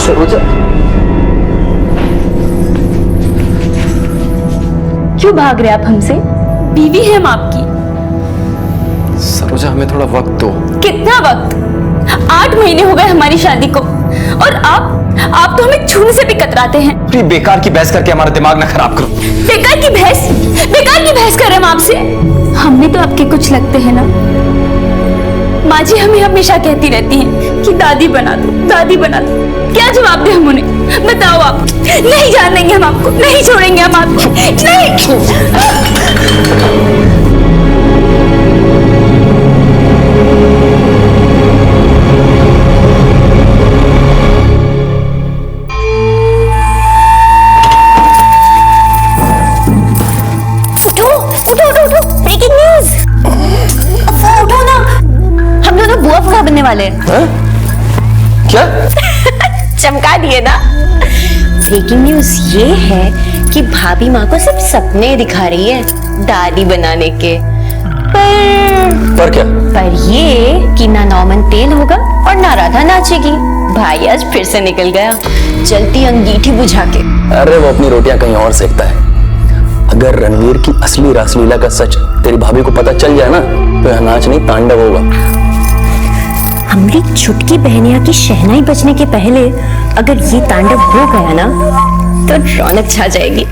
सरोजा, क्यों भाग रहे आप हमसे? बीवी है हम आपकी। सरोजा हमें थोड़ा वक्त दो। कितना वक्त? 8 महीने हो गए हमारी शादी को, और आप तो हमें छूने से भी कतराते हैं। प्लीज बेकार की बहस करके हमारा दिमाग ना खराब करो। बेकार की बहस कर रहे हम आपसे। हम भी तो आपके कुछ लगते हैं ना। माँ जी हमें हमेशा कहती रहती हैं कि दादी बना दो, दादी बना दो। क्या जवाब दे हम उन्हें? बताओ आप। नहीं जान देंगे हम आपको, नहीं छोड़ेंगे हम आपको, नहीं। बनने वाले हैं। क्या? चमका दिए ना। ब्रेकिंग न्यूज ये है कि भाभी माँ को सिर्फ सपने दिखा रही है दादी बनाने के। पर क्या? पर ये कि ना नौमन तेल होगा और ना राधा नाचेगी। भाई आज फिर से निकल गया चलती अंगीठी बुझा के। अरे वो अपनी रोटियां कहीं और सेकता है। अगर रणवीर की असली रासलीला का सच तेरी भाभी को पता चल जाए ना, तो यह नाच नहीं तांडव होगा। हमारी छुटकी बहनिया की शहनाई बजने के पहले अगर ये तांडव हो गया ना, तो रौनक छा जाएगी।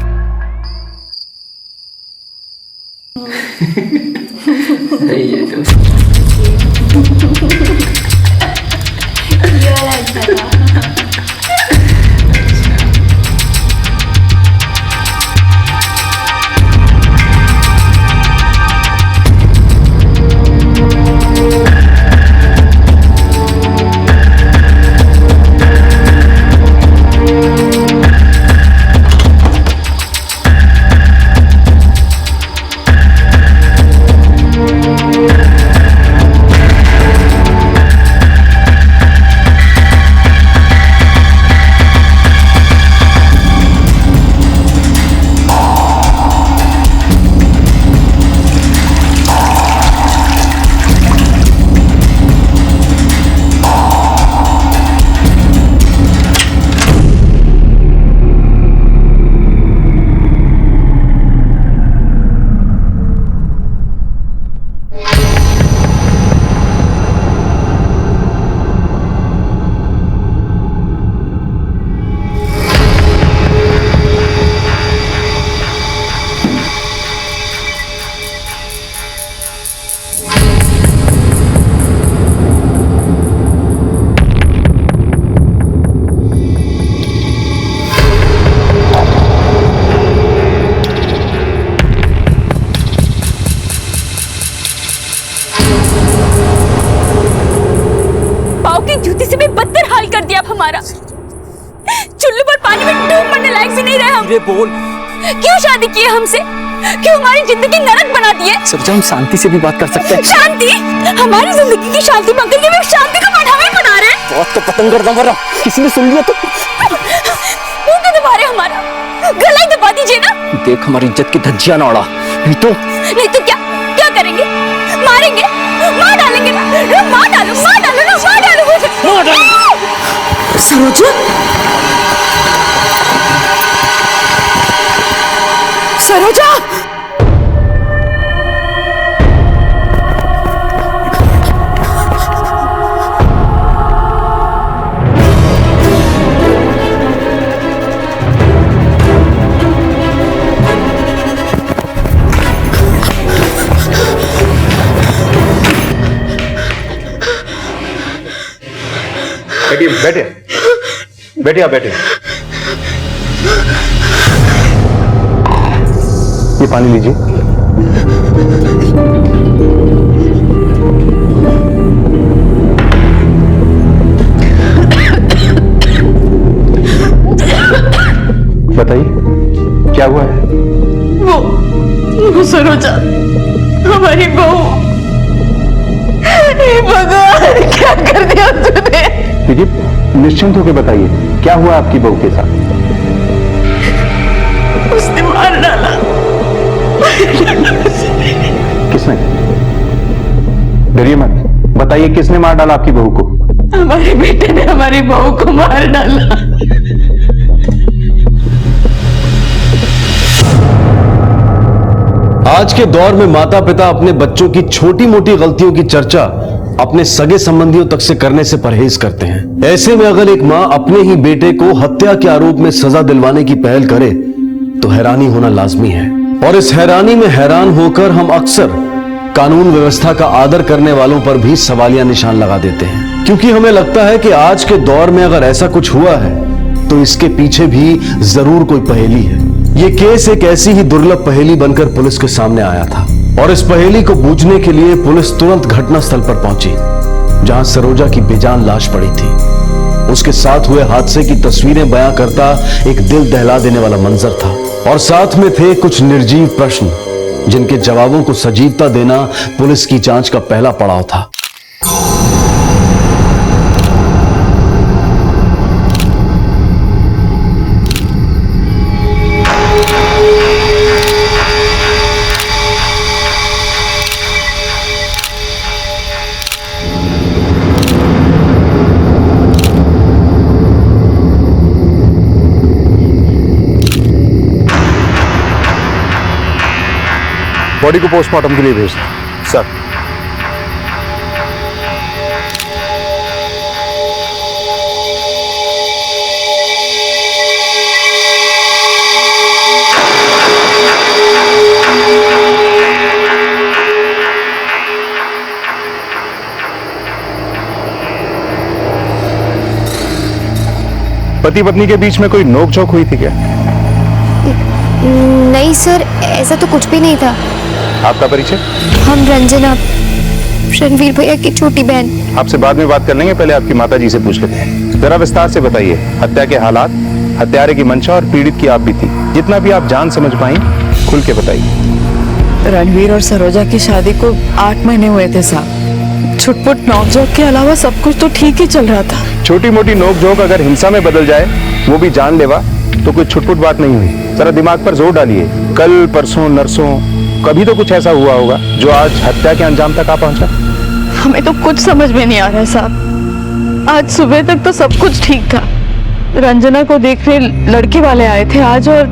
चुल्लू पर पानी में डूब मरने लायक भी नहीं रहे हम। बोल, क्यों शादी की है हमसे? क्यों हमारी जिंदगी नरक बना दी है? सरोजा हम शांति से भी बात कर सकते हैं। शांति? हमारी जिंदगी की शांति मंगल के लिए शांति का बढ़ावा ही बना रहे हैं। बहुत तो पतंग कर दम किसी ने सुन लिया तो मुंह तो दबा रहे हमारा, गला ही दबा दीजिए ना। देख हमारी इज्जत की धज्जियां ना उड़ा। नहीं तो क्या करेंगे? मारेंगे? मार डालेंगे ना। मार डालो मुझे। सरोजा, सरोजा, बैठिए आप बैठिए। ये पानी लीजिए। बताइए क्या हुआ है? वो सरोजा, हमारी बहू। भगवान क्या कर दिया तूने? देखिए निश्चिंत होकर बताइए क्या हुआ आपकी बहू के साथ? उसने मार डाला। किसने? डरिए मत, बताइए किसने मार डाला आपकी बहू को? हमारे बेटे ने हमारी बहू को मार डाला। आज के दौर में माता पिता अपने बच्चों की छोटी मोटी गलतियों की चर्चा अपने सगे संबंधियों तक से करने से परहेज करते हैं। ऐसे में अगर एक मां अपने ही बेटे को हत्या के आरोप में सजा दिलवाने की पहल करे तो हैरानी होना लाजमी है। और इस हैरानी में हैरान होकर हम अक्सर कानून व्यवस्था का आदर करने वालों पर भी सवालिया निशान लगा देते हैं, क्योंकि हमें लगता है कि आज के दौर में अगर ऐसा कुछ हुआ है तो इसके पीछे भी जरूर कोई पहेली है। ये केस एक ऐसी ही दुर्लभ पहेली बनकर पुलिस के सामने आया था और इस पहेली को बूझने के लिए पुलिस तुरंत घटनास्थल पर पहुंची, जहां सरोजा की बेजान लाश पड़ी थी। उसके साथ हुए हादसे की तस्वीरें बयां करता एक दिल दहला देने वाला मंजर था और साथ में थे कुछ निर्जीव प्रश्न जिनके जवाबों को सजीवता देना पुलिस की जांच का पहला पड़ाव था। बॉडी को पोस्टमार्टम के लिए भेज दें। सर। पति पत्नी के बीच में कोई नोकझोंक हुई थी क्या? नहीं सर, ऐसा तो कुछ भी नहीं था। आपका परिचय? हम रंजना, रणवीर भैया की छोटी बहन। आपसे बाद में बात कर लेंगे, पहले आपकी माता जी से पूछ लेते हैं। जरा विस्तार से बताइए हत्या के हालात, हत्यारे की मंशा और पीड़ित की आप बीती, जितना भी आप जान समझ पाई खुल के बताइए। रणवीर और सरोजा की शादी को 8 महीने हुए थे साहब। छुटपुट नोकझोंक के अलावा सब कुछ तो ठीक ही चल रहा था। छोटी मोटी नोकझोंक अगर हिंसा में बदल जाए, वो भी जानलेवा, तो कोई छुटपुट बात नहीं हुई। जरा दिमाग पर जोर डालिए। कल परसों नरसों कभी तो कुछ ऐसा हुआ होगा जो आज हत्या के अंजाम तक आ पहुंचा। हमें तो कुछ समझ में नहीं आ रहा है साहब। आज सुबह तक तो सब कुछ ठीक था। रंजना को देखने लड़के वाले आए थे आज, और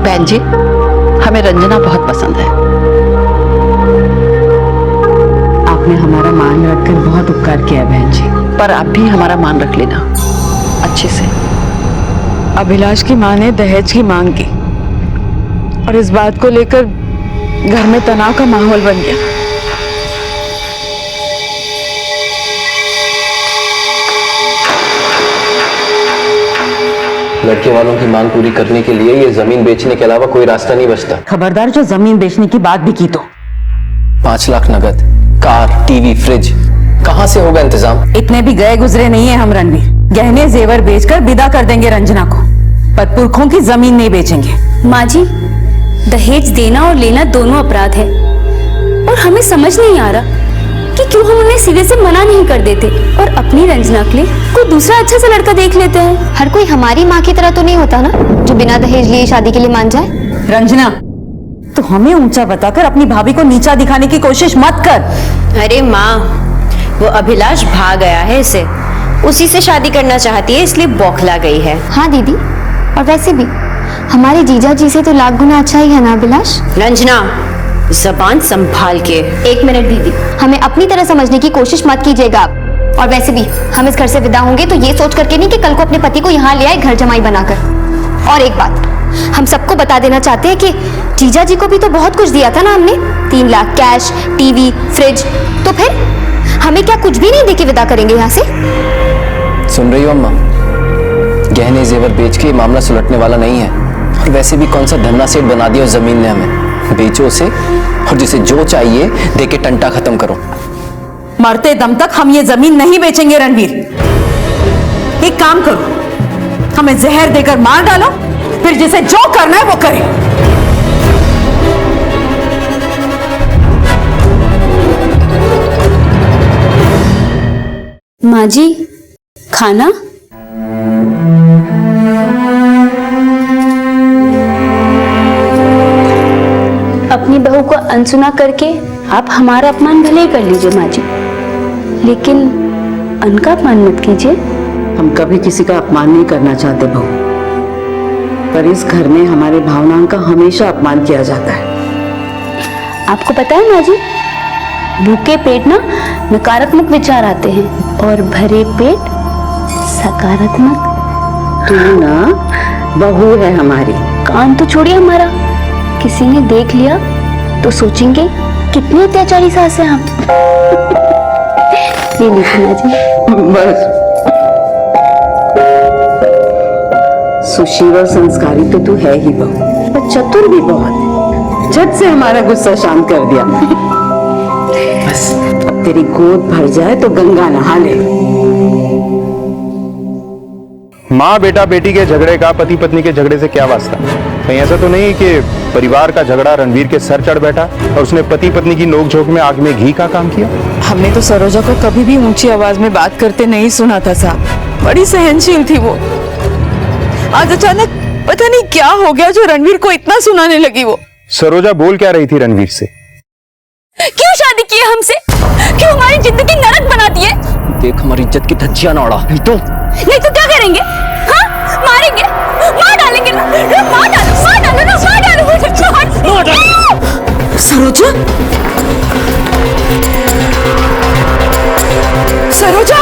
बहन जी, हमें रंजना बहुत पसंद है। आपने हमारा मान रखकर बहुत उपकार किया बहन जी, पर आप भी हमारा मान रख लेना अच्छे से। अभिलाष की मां ने दहेज की मांग की और इस बात को लेकर घर में तनाव का माहौल बन गया। लड़के वालों की मांग पूरी करने के लिए ये जमीन बेचने के अलावा कोई रास्ता नहीं बचता। खबरदार जो जमीन बेचने की बात भी की तो। 5 लाख नगद, कार, टीवी, फ्रिज, कहां से होगा इंतजाम? इतने भी गए गुजरे नहीं है हम रणवीर। गहने जेवर बेचकर विदा कर देंगे रंजना को, पर पुरखों की जमीन नहीं बेचेंगे। माँ जी, दहेज देना और लेना दोनों अपराध है और हमें समझ नहीं आ रहा कि क्यों हम उन्हें सिरे से मना नहीं कर देते और अपनी रंजना के लिए कोई दूसरा अच्छा सा लड़का देख लेते हैं। हर कोई हमारी माँ की तरह तो नहीं होता ना, जो बिना दहेज लिए शादी के लिए मान जाए। रंजना, तो हमें ऊंचा बताकर अपनी भाभी को नीचा दिखाने की कोशिश मत कर। अरे माँ, वो अभिलाष भाग गया है, इसे उसी से शादी करना चाहती है, इसलिए बौखला गई है। हाँ दीदी, और वैसे भी हमारे जीजा जी से तो लाख गुना अच्छा ही है ना अभिलाष। रंजना, जबान संभाल के। 1 मिनट दीदी, हमें अपनी तरह समझने की कोशिश मत कीजिएगा आप। और वैसे भी हम इस घर से विदा होंगे तो ये सोच करके नहीं कि कल को अपने पति को यहाँ ले आए घर जमाई बनाकर। और एक बात हम सबको बता देना चाहते हैं कि जीजा जी को भी तो बहुत कुछ दिया था ना हमने, 3 लाख कैश, टीवी, फ्रिज, तो फिर हमें क्या कुछ भी नहीं देके विदा करेंगे यहाँ से? सुन रही हो अम्मा, गहने जेवर बेच के मामला सुलटने वाला नहीं है। और वैसे भी कौन सा धन्ना सेठ बना दिया उस जमीन ने हमें। बेचो उसे और जिसे जो चाहिए देके टंटा खत्म करो। मरते दम तक हम ये जमीन नहीं बेचेंगे रणवीर। एक काम करो, हमें जहर देकर मार डालो, फिर जिसे जो करना है वो करे। माँ जी, खाना? अपनी बहू को अनसुना करके आप हमारा अपमान भले ही कर लीजिए माँ जी, लेकिन उनका अपमान मत कीजिए। हम कभी किसी का अपमान नहीं करना चाहते बहू, पर इस घर में हमारे भावनाओं का हमेशा अपमान किया जाता है। आपको पता है माँ जी, भूखे पेट ना नकारात्मक विचार आते हैं और भरे पेट सकारात्मक। तू ना बहू है हमारी। कान तो छोड़िए हमारा, किसी ने देख लिया तो सोचेंगे कितनी अत्याचारी सास है हम। ये लीजिए माँ जी। बस सुशील और संस्कारी तो तू है ही बहू, पर चतुर भी बहुत। झट से हमारा गुस्सा शांत कर दिया। बस अब तेरी गोद भर जाए तो गंगा नहा ले। माँ बेटा बेटी के झगड़े का पति पत्नी के झगड़े से क्या वास्ता? कहीं ऐसा तो नहीं कि परिवार का झगड़ा रणवीर के सर चढ़ बैठा और उसने पति पत्नी की नोकझोंक में आग में घी का काम किया? हमने तो सरोजा को कभी भी ऊंची आवाज में बात करते नहीं सुना था साहब, बड़ी सहनशील थी वो। आज अचानक पता नहीं क्या हो गया जो रणवीर को इतना सुनाने लगी वो। सरोजा बोल क्या रही थी रणवीर से? क्यों शादी की है हमसे? क्यों हमारी जिंदगी नरक बना दी है? देख हमारी इज्जत की धज्जियां ना उड़ा, नहीं तो क्या करेंगे? हाँ, मारेंगे, मार डालेंगे ना, मार डालो ना, मार डालो मुझे, मार डालो। सरोजा, सरोजा,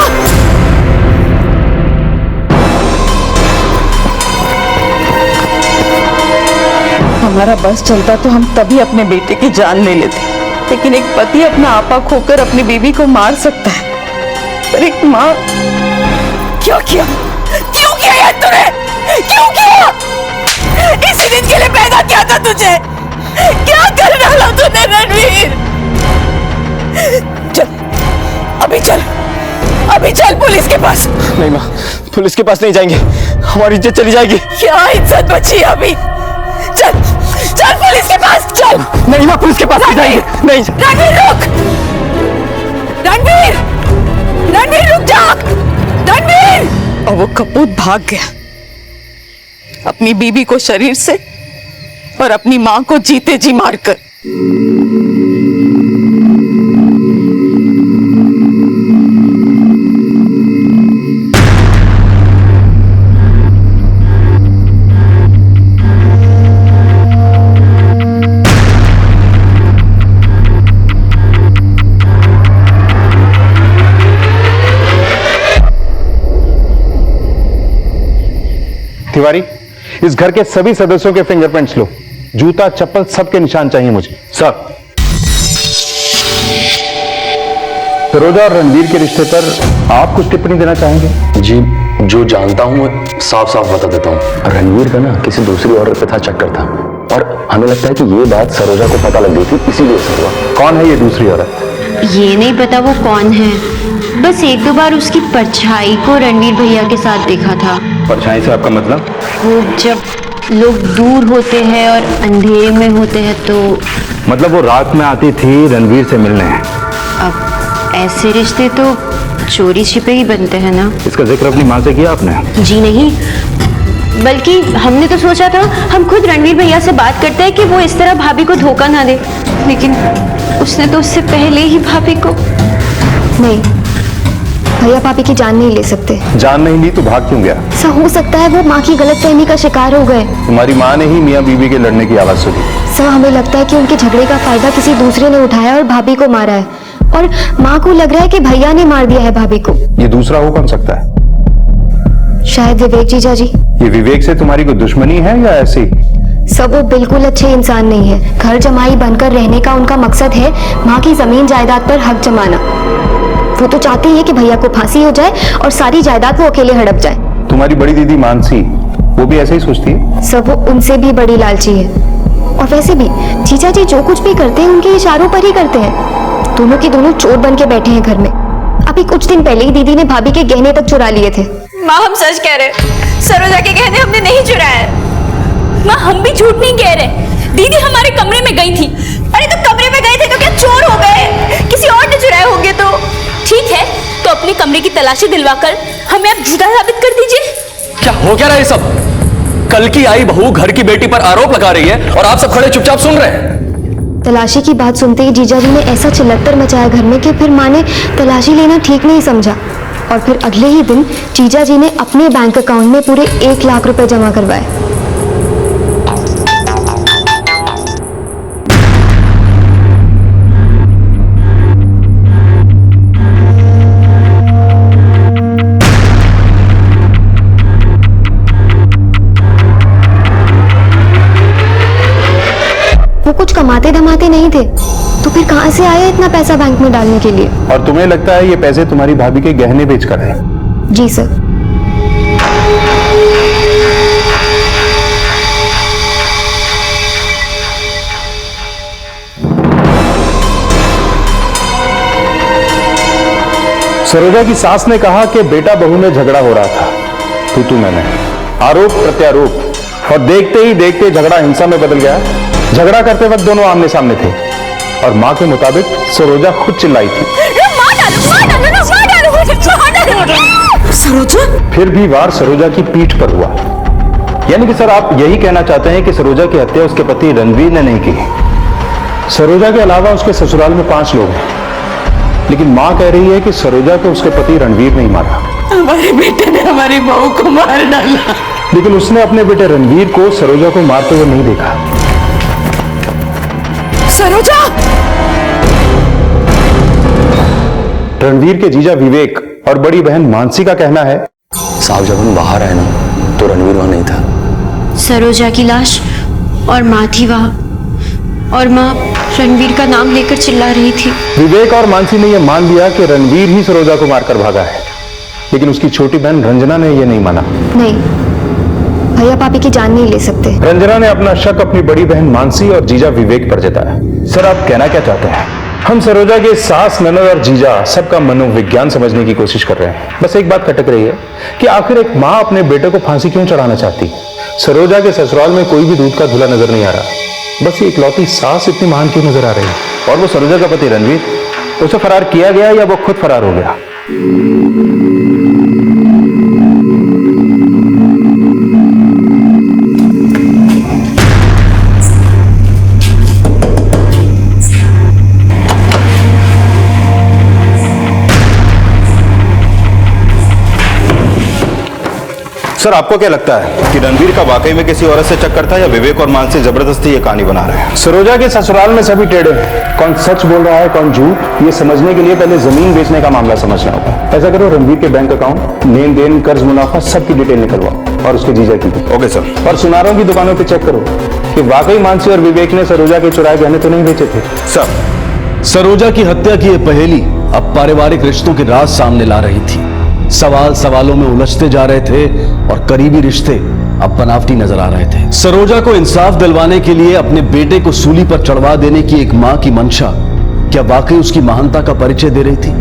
हमारा बस चलता तो हम तभी अपने बेटे की जान ले लेते, लेकिन एक पति अपना आपा खोकर अपनी बीवी को मार सकता है, पर एक माँ क्यों किया? क्यों किया यार तूने? क्यों किया? इसी दिन के लिए पैदा किया था तुझे, क्या कर डाला तूने रणवीर? चल, अभी चल पुलिस के पास। नहीं माँ, पुलिस के पास नहीं जाएंगे, हमारी इज्जत चली जाएगी। क्या इज्जत बची है अभी? चल पुलिस के पास चल। नहीं माँ, पुलिस के पास नहीं जाएंगे। नहीं रणवीर रुक, रणवीर रुक जा, रणवीर। और वो कपूत भाग गया, अपनी बीबी को शरीर से और अपनी मां को जीते जी मारकर। तिवारी, इस घर के सभी सदस्यों के फिंगरप्रिंट्स लो, जूता चप्पल सबके निशान चाहिए मुझे। सर। सरोजा और रणवीर के रिश्ते पर आप कुछ टिप्पणी देना चाहेंगे? जी, जो जानता हूं साफ साफ बता देता हूं। रणवीर का ना किसी दूसरी औरत पे था चक्कर था, और हमें लगता है कि ये बात सरोजा को पता लग गई थी, इसीलिए ऐसा हुआ। कौन है ये दूसरी औरत? ये नहीं पता वो कौन है, बस एक दो बार उसकी परछाई को रणवीर भैया के साथ देखा था। परछाई से आपका मतलब? वो जब लोग दूर होते हैं और अंधेरे में होते हैं तो। मतलब वो रात में आती थी रणवीर से मिलने। अब ऐसे रिश्ते तो चोरी छिपे ही बनते हैं ना। इसका जिक्र अपनी माँ से किया आपने? जी नहीं, बल्कि हमने तो सोचा था हम खुद रणवीर भैया से बात करते हैं कि वो इस तरह भाभी को धोखा ना दे, लेकिन उसने तो उससे पहले ही भाभी को। नहीं, भैया भाभी की जान नहीं ले सकते। जान नहीं ली तो भाग क्यों गया? ऐसा हो सकता है वो माँ की गलतफहमी का शिकार हो गए। तुम्हारी माँ ने ही मियाँ बीवी के लड़ने की आवाज सुनी। सर, हमें लगता है कि उनके झगड़े का फायदा किसी दूसरे ने उठाया और भाभी को मारा है, और माँ को लग रहा है कि भैया ने मार दिया है भाभी को। ये दूसरा हो कौन सकता है? शायद विवेक जीजा जी। ये विवेक से तुम्हारी कोई दुश्मनी है या ऐसी? सब वो बिल्कुल अच्छे इंसान नहीं है। घर जमाई बनकर रहने का उनका मकसद है माँ की जमीन जायदाद पर हक जमाना। वो तो चाहते हैं कि भैया को फांसी हो जाए और सारी जायदाद वो अकेले हड़प जाए। तुम्हारी बड़ी दीदी मानसी, वो भी ऐसे ही सोचती है? सब वो उनसे भी बड़ी लालची है, और वैसे भी जीजा जी जो कुछ भी करते हैं उनके इशारों पर ही करते हैं। दोनों के दोनों चोर बन के बैठे हैं घर में। अभी कुछ दिन पहले ही दीदी ने भाभी के गहने तक चुरा लिए थे। माँ, हम सच कह रहे, सरोजा के गहने हमने नहीं चुराए। माँ, हम भी झूठ नहीं कह रहे। दीदी हमारे कमरे में गई थी। अरे तो कमरे में गए थे तो क्या चोर हो गए? किसी और ने चुराए होंगे तो ठीक है, तो अपने कमरे की तलाशी दिलवाकर हमें आप झूठा साबित कर दीजिए। क्या हो क्या रहा है ये सब? कल की आई बहू घर की बेटी पर आरोप लगा रही है और आप सब खड़े चुपचाप सुन रहे हैं। तलाशी की बात सुनते ही जीजा जी ने ऐसा चिल्लत्तर मचाया घर में कि फिर माँ ने तलाशी लेना ठीक नहीं समझा और फिर अगले ही दिन जीजा जी ने अपने बैंक अकाउंट में पूरे 1 लाख रुपए जमा करवाए। वो कुछ कमाते धमाते नहीं थे, तो फिर कहां से आया इतना पैसा बैंक में डालने के लिए? और तुम्हें लगता है ये पैसे तुम्हारी भाभी के गहने बेचकर आए? जी सर। सरोजा की सास ने कहा कि बेटा बहू में झगड़ा हो रहा था, तू मैंने आरोप प्रत्यारोप, और देखते ही देखते झगड़ा हिंसा में बदल गया। झगड़ा करते वक्त दोनों आमने सामने थे और मां के मुताबिक सरोजा खुद चिल्लाई थी। सरोजा? फिर भी वार सरोजा की पीठ पर हुआ। यानी कि सर आप यही कहना चाहते हैं कि सरोजा की हत्या उसके पति रणवीर ने नहीं की। सरोजा के अलावा उसके ससुराल में 5 लोग हैं, लेकिन मां कह रही है कि सरोजा को उसके पति रणवीर नहीं मारा। हमारे बेटे ने हमारी बहू को मार डाला। लेकिन उसने अपने बेटे रणवीर को सरोजा को मारते हुए नहीं देखा। सरोजा! रणवीर के जीजा विवेक और बड़ी बहन मानसी का कहना है, साहब जब हम बाहर आए ना तो रणवीर वहां नहीं था। सरोजा की लाश और माँ थी वहां, और माँ रणवीर का नाम लेकर चिल्ला रही थी। विवेक और मानसी ने यह मान लिया कि रणवीर ही सरोजा को मारकर भागा है, लेकिन उसकी छोटी बहन रंजना ने यह नहीं माना। नहीं, भैया पापी की जान नहीं ले सकते। रंजना ने अपना शक अपनी बड़ी बहन मानसी और जीजा विवेक पर जताया। सर आप कहना क्या चाहते हैं? हम सरोजा के सास, ननद और जीजा सबका मनोविज्ञान समझने की कोशिश कर रहे हैं। बस एक बात खटक रही है कि आखिर एक माँ अपने बेटे को फांसी क्यों चढ़ाना चाहती? सरोजा के ससुराल में कोई भी दूध का धुला नजर नहीं आ रहा, बस ये इकलौती सास इतनी महान क्यों नजर आ रही है? और वो सरोजा का पति रणवीर, उसे फरार किया गया या वो खुद फरार हो गया? सर आपको क्या लगता है कि रणवीर का वाकई में किसी औरत से चक्कर था या विवेक और मानसी जबरदस्ती ये कहानी बना रहे हैं? सरोजा के ससुराल में सभी टेढ़े हैं, कौन सच बोल रहा है कौन झूठ, ये समझने के लिए पहले जमीन बेचने का मामला समझना होगा। ऐसा करो, रणवीर के बैंक अकाउंट, लेन देन, कर्ज मुनाफा सबकी डिटेल निकलवाओ और उसके जीजा की भी। Okay sir. और सुनारों की दुकानों पर चेक करो कि वाकई मानसी और विवेक ने सरोजा के चुराए गहने तो नहीं बेचे थे। सर, सरोजा की हत्या की यह पहेली अब पारिवारिक रिश्तों के राज सामने ला रही थी। सवाल सवालों में उलझते जा रहे थे और करीबी रिश्ते अब बनावटी नजर आ रहे थे। सरोजा को इंसाफ दिलवाने के लिए अपने बेटे को सूली पर चढ़वा देने की एक मां की मंशा क्या वाकई उसकी महानता का परिचय दे रही थी,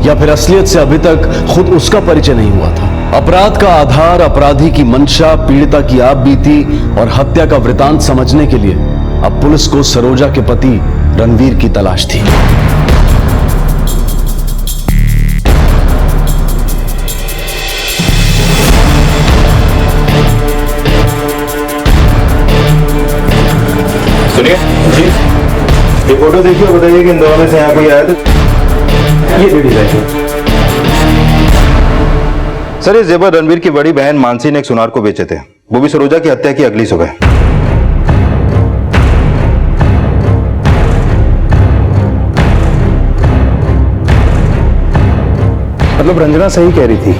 या फिर असलियत से अभी तक खुद उसका परिचय नहीं हुआ था? अपराध का आधार, अपराधी की मंशा, पीड़िता की आप बीती और हत्या का वृतांत समझने के लिए अब पुलिस को सरोजा के पति रणवीर की तलाश थी। सुनिए जी, ये फोटो देखिए और बताइए कि इन दोनों में से यहाँ कोई आया तो। ये लेडीज है सर। ये जेवर रणवीर की बड़ी बहन मानसी ने एक सुनार को बेचे थे, वो भी सरोजा की हत्या की अगली सुबह। मतलब रंजना सही कह रही थी,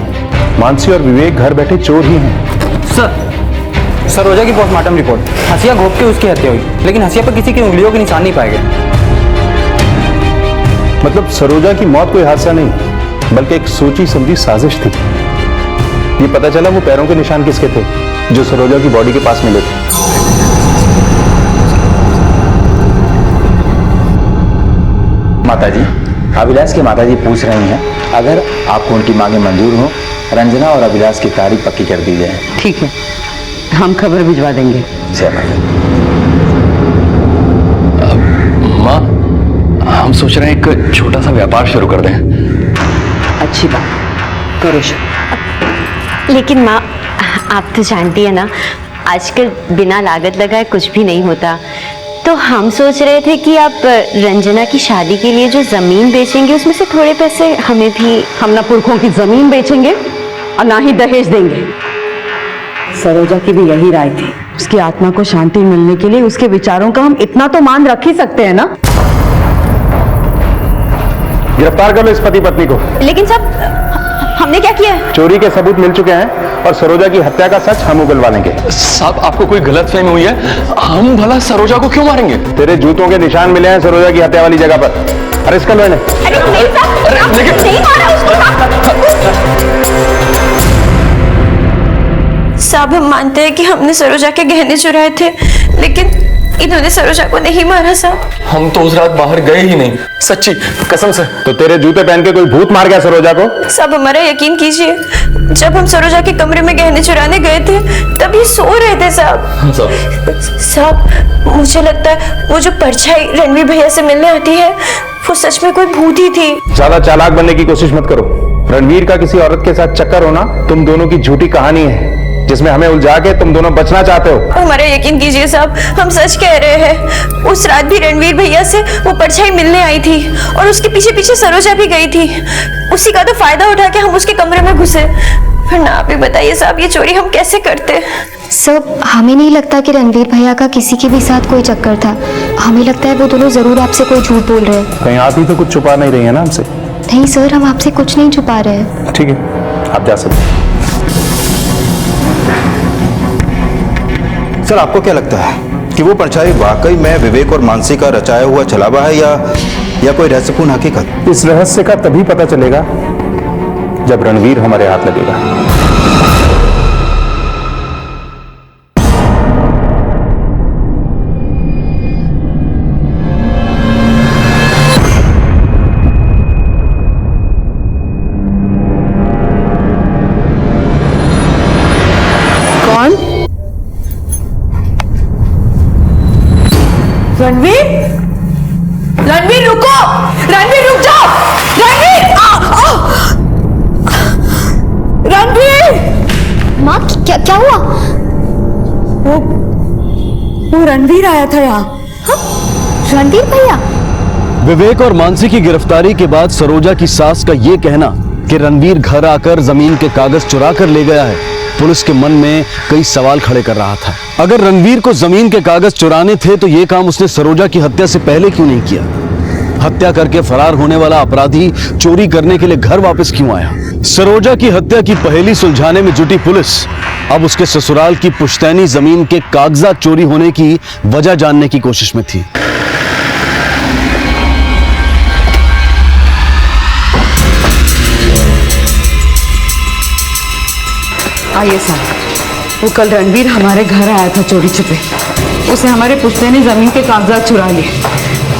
मानसी और विवेक घर बैठे चोर ही हैं। सर, सरोजा की पोस्टमार्टम रिपोर्ट, हसिया घोप के उसकी हत्या हुई, लेकिन हसिया पर किसी की उंगलियों के निशान नहीं पाए गए। मतलब सरोजा की मौत कोई हादसा नहीं, बल्कि एक सोची समझी साजिश थी। ये पता चला वो पैरों के निशान किसके थे जो सरोजा की बॉडी के पास मिले थे। माताजी, अभिलाष की माताजी पूछ रही हैं, अगर आपको उनकी मांगे मंजूर हो, रंजना और अभिलाष की तारीख पक्की कर दी जाए। ठीक है, हम खबर भिजवा देंगे। जय माता। माँ, हम सोच रहे हैं एक छोटा सा व्यापार शुरू कर दें। अच्छी बात, करो शुरू। लेकिन माँ, आप तो जानती है ना, आजकल बिना लागत लगाए कुछ भी नहीं होता। तो हम सोच रहे थे कि आप रंजना की शादी के लिए जो जमीन बेचेंगे उसमें से थोड़े पैसे हमें भी। हम ना पुरखों की जमीन बेचेंगे और ना ही दहेज देंगे। सरोजा की भी यही राय थी। उसकी आत्मा को शांति मिलने के लिए उसके विचारों का हम इतना तो मान रख ही सकते हैं ना। गिरफ्तार कर लो इस पति पत्नी को। लेकिन साहब हमने क्या किया है? चोरी के सबूत मिल चुके हैं और सरोजा की हत्या का सच हम उगलवा लेंगे। साहब आपको कोई गलतफहमी हुई है? हम भला सरोजा को क्यों मारेंगे? तेरे जूतों के निशान मिले हैं सरोजा की हत्या वाली जगह पर। अरेस्ट कर लो इन्हें। नहीं मारा उसको साहब। हम मानते हैं कि हमने सरोजा के गहने चुराए थे, लेकिन इन्होंने सरोजा को नहीं मारा साहब। हम तो उस रात बाहर गए ही नहीं, सच्ची कसम से। तो तेरे जूते पहन के कोई भूत मार गया सरोजा को? साहब हमारा यकीन कीजिए, जब हम सरोजा के कमरे में गहने चुराने गए थे तब ये सो रहे थे साहब। साहब मुझे लगता है वो जो परछाई रणवीर भैया से मिलने आती है वो सच में कोई भूत ही थी। ज्यादा चालाक बनने की कोशिश मत करो। रणवीर का किसी औरत के साथ चक्कर होना तुम दोनों की झूठी कहानी है, जिसमें हमें उलझा के तुम दोनों बचना चाहते हो। हमारा यकीन कीजिए साहब, हम सच कह रहे हैं। उस रात भी रणवीर भैया से वो परछाई मिलने आई थी और उसके पीछे पीछे सरोजा भी गई थी। उसी का तो फायदा उठा के हम उसके कमरे में घुसे। वरना आप ही बताइए साहब, ये चोरी हम कैसे करते? सर हमें नहीं लगता कि रणवीर भैया का किसी के भी साथ कोई चक्कर था। हमें लगता है वो दोनों जरूर आपसे कोई झूठ बोल रहे हैं। कहीं आप ही तो कुछ छुपा नहीं रही है ना हमसे? नहीं सर, हम आपसे कुछ नहीं छुपा रहे हैं। ठीक है, आप जा सकते हैं। सर आपको क्या लगता है कि वो परछाई वाकई में विवेक और मानसी का रचाया हुआ छलावा है या कोई रहस्यपूर्ण हकीकत? इस रहस्य का तभी पता चलेगा जब रणवीर हमारे हाथ लगेगा। कौन? रणवीर? रणवीर रुको! रणवीर रुक जाओ! रणवीर! रणवीर! माँ क्या हुआ? वो रणवीर आया था यहाँ। रणवीर भैया? विवेक और मानसी की गिरफ्तारी के बाद सरोजा की सास का यह कहना कि रणवीर घर आकर जमीन के कागज चुरा कर ले गया है, पुलिस के मन में कई सवाल खड़े कर रहा था। अगर रणवीर को जमीन के कागज चुराने थे तो यह काम उसने सरोजा की हत्या से पहले क्यों नहीं किया? हत्या करके फरार होने वाला अपराधी चोरी करने के लिए घर वापस क्यों आया? सरोजा की हत्या की पहेली सुलझाने में जुटी पुलिस अब उसके ससुराल की पुश्तैनी जमीन के कागजात चोरी होने की वजह जानने की कोशिश में थी। आइए साहब, वो कल रणवीर हमारे घर आया था चोरी छुपे। उसे हमारे पुश्तैनी जमीन के कागजात चुरा लिए।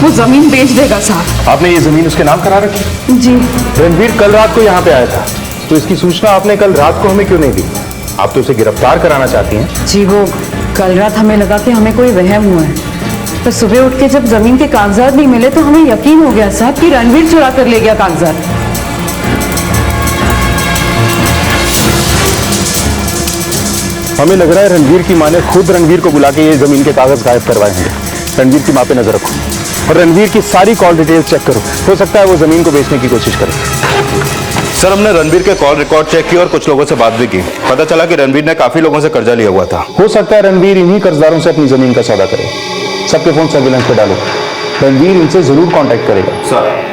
वो जमीन बेच देगा साहब। आपने ये जमीन उसके नाम करा रखी? जी। रणवीर कल रात को यहाँ पे आया था, तो इसकी सूचना आपने कल रात को हमें क्यों नहीं दी? आप तो उसे गिरफ्तार कराना चाहती हैं। जी, वो कल रात हमें लगा कि हमें कोई वहम हुआ है, तो सुबह उठ के जब जमीन के कागजात नहीं मिले तो हमें यकीन हो गया साहब कि रणवीर चुरा कर ले गया कागजात। हमें लग रहा है रणवीर की माँ ने खुद रणवीर को बुला के ये जमीन के कागज गायब करवाए होंगे। रणवीर की माँ पे नजर रखो और रणवीर की सारी कॉल डिटेल्स चेक करो। हो सकता है वो जमीन को बेचने की कोशिश करे। सर हमने रणवीर के कॉल रिकॉर्ड चेक किए और कुछ लोगों से बात भी की। पता चला कि रणवीर ने काफी लोगों से कर्जा लिया हुआ था। हो सकता है रणवीर इन्हीं कर्जदारों से अपनी जमीन का सौदा करे। सबके फोन सर्विलेंस पे डालो, रणवीर इनसे जरूर कांटेक्ट करेगा। सर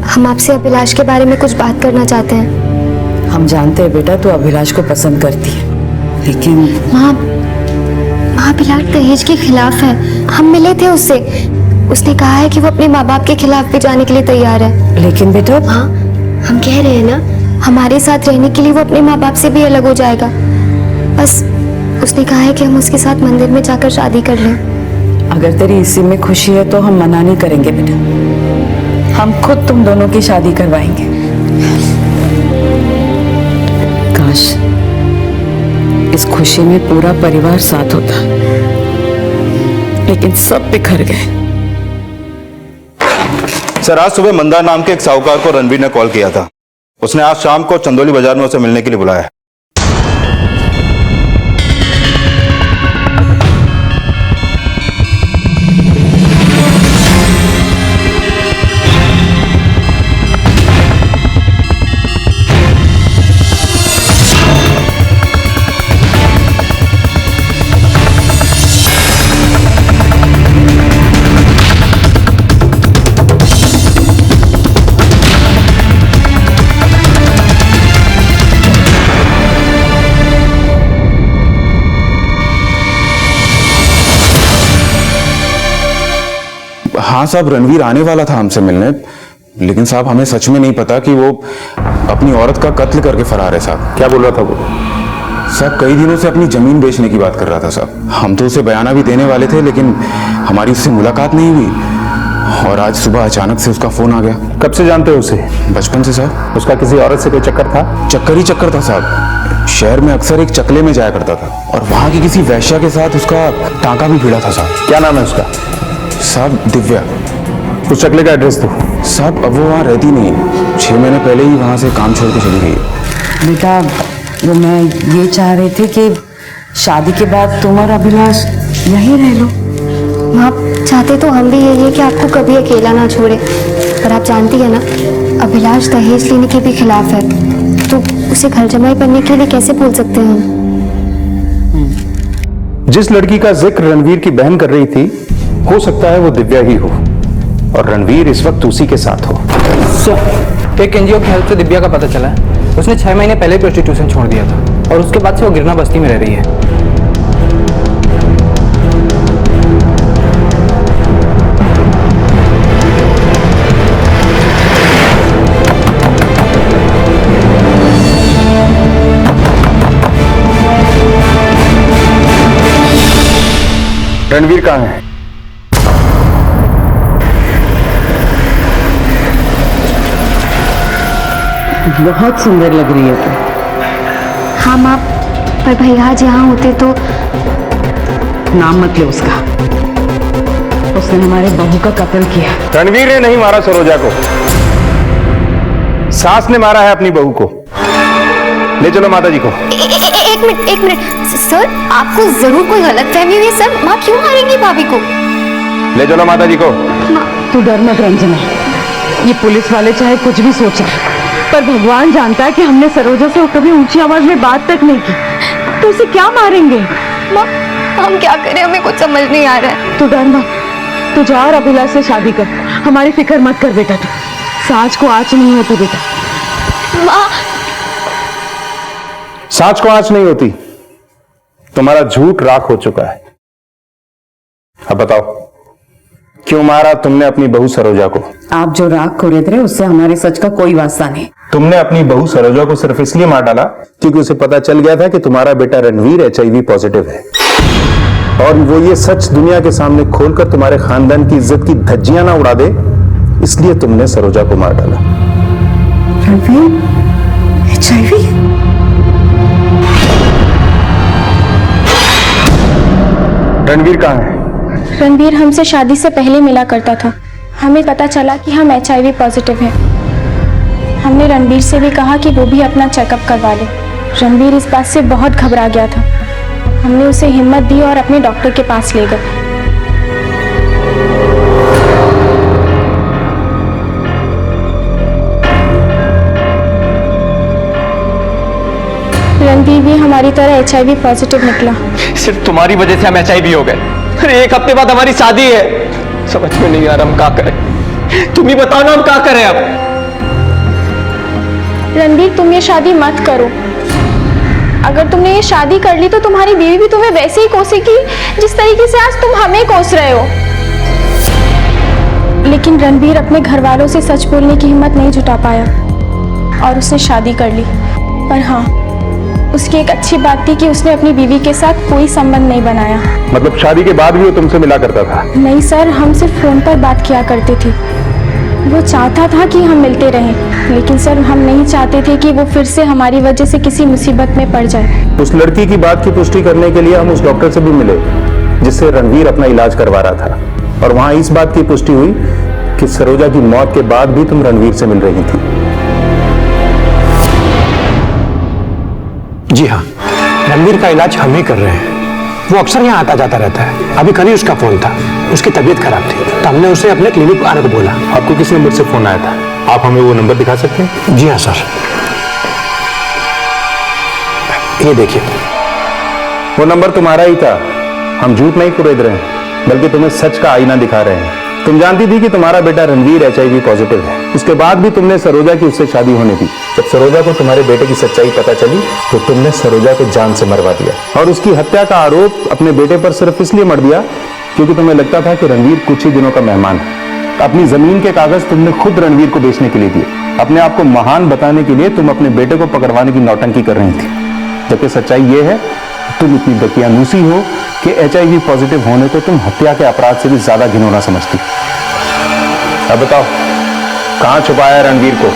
हम आपसे अभिलाष के बारे में कुछ बात करना चाहते हैं। हम जानते हैं बेटा तू अभिलाष को पसंद करती है, लेकिन माँ अभिलाष दहेज के खिलाफ है। हम मिले थे उससे, उसने कहा है कि वो अपने माँ बाप के खिलाफ भी जाने के लिए तैयार है। लेकिन बेटा हाँ, हम कह रहे हैं ना, हमारे साथ रहने के लिए वो अपने माँ बाप से भी अलग हो जाएगा। बस उसने कहा है कि हम उसके साथ मंदिर में जाकर शादी कर लें। अगर तेरी इसी में खुशी है तो हम मना नहीं करेंगे बेटा, हम खुद तुम दोनों की शादी करवाएंगे। काश इस खुशी में पूरा परिवार साथ होता, लेकिन सब बिखर गए। सर आज सुबह मंदार नाम के एक साहूकार को रणवीर ने कॉल किया था उसने आज शाम को चंदौली बाजार में उसे मिलने के लिए बुलाया है। हाँ साहब, रणवीर आने वाला था हमसे मिलने, लेकिन साहब हमें सच में नहीं पता कि वो अपनी औरत का कत्ल करके फरार है साहब। क्या बोल रहा था वो? साहब कई दिनों से अपनी जमीन बेचने की बात कर रहा था साहब। हम तो उसे बयाना भी देने वाले थे, लेकिन हमारी उससे मुलाकात नहीं हुई और आज सुबह अचानक से उसका फोन आ गया। कब से जानते हो उसे? बचपन से साहब। उसका किसी औरत से कोई चक्कर था? चक्कर ही चक्कर था साहब। शहर में अक्सर एक चकले में जाया करता था और वहां की किसी वैश्या के साथ उसका टांका भी भिड़ा था साहब। क्या नाम है उसका? साहब दिव्या। उस चकले का एड्रेस दो। साहब अब वो वहाँ रहती नहीं, 6 महीने पहले ही वहाँ से काम छोड़ के चली गई है। बेटा वो मैं ये चाह रहे थे कि शादी के बाद तुम और अभिलाष यहीं रह लो। आप चाहते तो हम भी यही है कि आपको कभी अकेला ना छोड़े, पर आप जानती है ना अभिलाष दहेज लेने के भी खिलाफ है, तो उसे घर जमाई करने के लिए कैसे बोल सकते हैं हम। जिस लड़की का जिक्र रणवीर की बहन कर रही थी, हो सकता है वो दिव्या ही हो और रणवीर इस वक्त उसी के साथ हो। एक एनजीओ की हेल्प से दिव्या का पता चला है उसने 6 महीने पहले प्रोस्टिट्यूशन छोड़ दिया था और उसके बाद से वो गिरना बस्ती में रह रही है। रणवीर कहाँ है? बहुत सुंदर लग रही है तुम। हाँ माँ, पर भैया आज यहाँ होते तो। नाम मत ले उसका, उसने हमारे बहू का कत्ल किया। रणवीर ने नहीं मारा सरोजा को, सास ने मारा है अपनी बहू को। ले चलो माता जी को। एक मिनट सर, आपको जरूर कोई गलतफहमी हुई है सर। माँ क्यों मारेंगी भाभी को? ले चलो माता जी को। तू डर मत रंजना, ये पुलिस वाले चाहे कुछ भी सोचे, पर भगवान जानता है कि हमने सरोजा से कभी ऊंची आवाज में बात तक नहीं की, तो उसे क्या मारेंगे? माँ हम क्या करें, हमें कुछ समझ नहीं आ रहा है। तू डर मत, तू जा और अभिलाष से शादी कर, हमारी फिक्र मत कर बेटा। तू साज को आँच नहीं होती बेटा। माँ साँच को आँच नहीं होती, तुम्हारा झूठ राख हो चुका है। अब बताओ क्यों मारा तुमने अपनी बहू सरोजा को? आप जो राग को रेत रहे उससे हमारे सच का कोई वास्ता नहीं। तुमने अपनी बहू सरोजा को सिर्फ इसलिए मार डाला क्योंकि उसे पता चल गया था कि तुम्हारा बेटा रणवीर HIV पॉजिटिव है, और वो ये सच दुनिया के सामने खोलकर तुम्हारे खानदान की इज्जत की धज्जियां ना उड़ा दे, इसलिए तुमने सरोजा को मार डाला। रणवीर HIV? रणवीर कहाँ है? रणवीर हमसे शादी से पहले मिला करता था। हमें पता चला कि हम HIV पॉजिटिव हैं। हमने रणवीर से भी कहा कि वो भी अपना चेकअप करवा ले। रणवीर इस बात से बहुत घबरा गया था। हमने उसे हिम्मत दी और अपने डॉक्टर के पास ले गए। रणवीर भी हमारी तरह HIV पॉजिटिव निकला। सिर्फ तुम्हारी वजह से हम HIV हो गए। अरे 1 हफ्ते बाद हमारी शादी है। समझ में नहीं आ रहा हम क्या करें। तुम ही बताओ ना हम क्या करें अब। रणवीर तुम ये शादी मत करो। अगर तुमने ये शादी कर ली तो तुम्हारी बीवी भी तुम्हें वैसे ही कोसेगी जिस तरीके से आज तुम हमें कोस रहे हो। लेकिन रणवीर अपने घर वालों से सच बोलने की हिम्मत नहीं जुटा पाया और उसने शादी कर ली। पर हाँ, उसकी एक अच्छी बात थी कि उसने अपनी बीवी के साथ कोई संबंध नहीं बनाया। मतलब शादी के बाद भी वो तुमसे मिला करता था? नहीं सर, हम सिर्फ फोन पर बात किया करते थे। वो चाहता था कि हम मिलते रहें, लेकिन सर हम नहीं चाहते थे कि वो फिर से हमारी वजह से किसी मुसीबत में पड़ जाए। उस लड़की की बात की पुष्टि करने के लिए हम उस डॉक्टर से भी मिले जिससे रणवीर अपना इलाज करवा रहा था, और वहां इस बात की पुष्टि हुई कि सरोजा की मौत के बाद भी तुम रणवीर से मिल रही थी। जी हाँ, रणवीर का इलाज हम ही कर रहे हैं। वो अक्सर यहाँ आता जाता रहता है। अभी कल ही उसका फोन था, उसकी तबीयत खराब थी तो हमने उसे अपने क्लिनिक आने को बोला। आपको किस नंबर से फोन आया था? आप हमें वो नंबर दिखा सकते हैं? जी हाँ सर, ये देखिए। वो नंबर तुम्हारा ही था। हम झूठ नहीं कुरेद रहे हैं, बल्कि तुम्हें सच का आईना दिखा रहे हैं। तुम जानती थी कि तुम्हारा बेटा रणवीर HIV पॉजिटिव है। उसके बाद भी तुमने सरोजा की उससे शादी होने दी। जब सरोजा को तुम्हारे बेटे की सच्चाई पता चली तो तुमने सरोजा को जान से मरवा दिया और उसकी हत्या का आरोप अपने बेटे पर सिर्फ इसलिए मर दिया क्योंकि तुम्हें लगता था कि रणवीर कुछ ही दिनों का मेहमान है। अपनी जमीन के कागज तुमने खुद रणवीर को बेचने के लिए दिए। अपने आप को महान बताने के लिए तुम अपने बेटे को पकड़वाने की नौटंकी कर रही थी, जबकि सच्चाई ये है तुम इतनी दकियानूसी हो कि HIV पॉजिटिव होने को तुम हत्या के अपराध से भी ज्यादा घिनौना समझती। अब बताओ, कहां छुपाया है रणवीर को?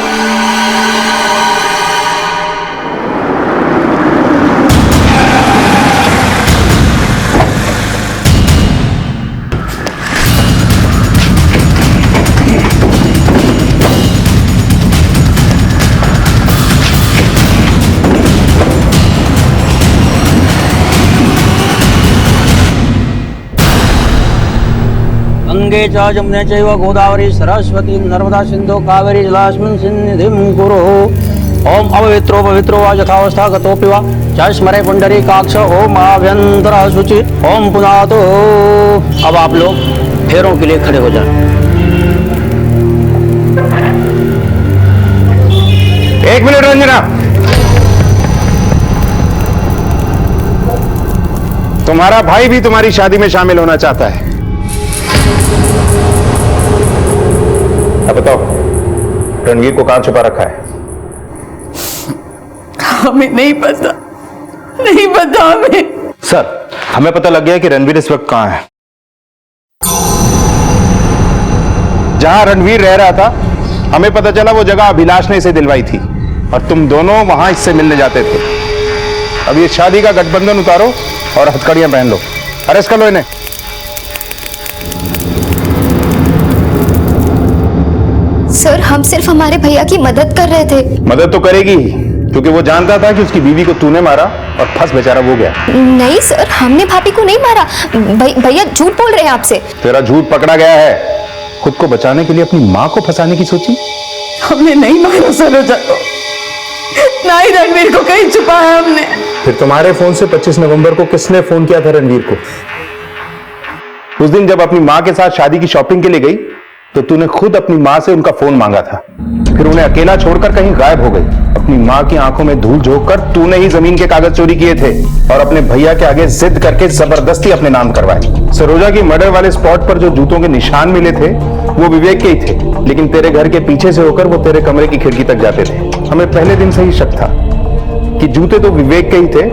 गंगे च जमुने चैव गोदावरी सरस्वती नर्मदा सिंधु कावेरी जलास्मिन् सन्निधिं कुरु। ओम अपवित्रो पवित्रो वा यथावस्था गतोऽपि वा च स्मरे पुंडरीकाक्ष। ओम आभ्यंतरः शुचि। ओम पुनातो। अब आप लोग फेरों के लिए खड़े हो जाएं। एक मिनट रंजना, तुम्हारा भाई भी तुम्हारी शादी में शामिल होना चाहता है। अब बताओ, रणवीर को कहां छुपा रखा है? हमें नहीं पता, नहीं पता हमें। सर, हमें पता लग गया कि रणवीर इस वक्त कहां है। जहां रणवीर रह रहा था, हमें पता चला वो जगह अभिलाष ने इसे दिलवाई थी और तुम दोनों वहां इससे मिलने जाते थे। अब ये शादी का गठबंधन उतारो और हथकड़ियां पहन लो। अरेस्ट कर लो इन्हें। सर, हम सिर्फ हमारे भैया की मदद कर रहे थे। मदद तो करेगी ही, क्योंकि वो जानता था कि उसकी बीवी को तूने मारा और फंस बेचारा वो गया। नहीं सर, हमने भाभी को नहीं मारा। भैया झूठ बोल रहे हैं आपसे। तेरा झूठ पकड़ा गया है। खुद को बचाने के लिए अपनी माँ को फंसाने की सोची। हमने नहीं मारा सरोजा को, ना ही रणवीर को कहीं छुपाया हमने। फिर तुम्हारे फोन से 25 नवंबर को किसने फोन किया था रणवीर को? उस दिन जब अपनी माँ के साथ शादी की शॉपिंग के लिए गई तो तूने खुद अपनी माँ से उनका फोन मांगा था, फिर उन्हें अकेला छोड़कर कहीं गायब हो गई। अपनी माँ की आंखों में धूल झोंककर तूने ही जमीन के कागज चोरी किए थे और अपने भैया के आगे जिद करके जबरदस्ती अपने नाम करवाए। सरोजा की मर्डर वाले स्पॉट पर जो जूतों के निशान मिले थे वो विवेक के ही थे, लेकिन तेरे घर के पीछे से होकर वो तेरे कमरे की खिड़की तक जाते थे। हमें पहले दिन से ही शक था कि जूते तो विवेक के ही थे,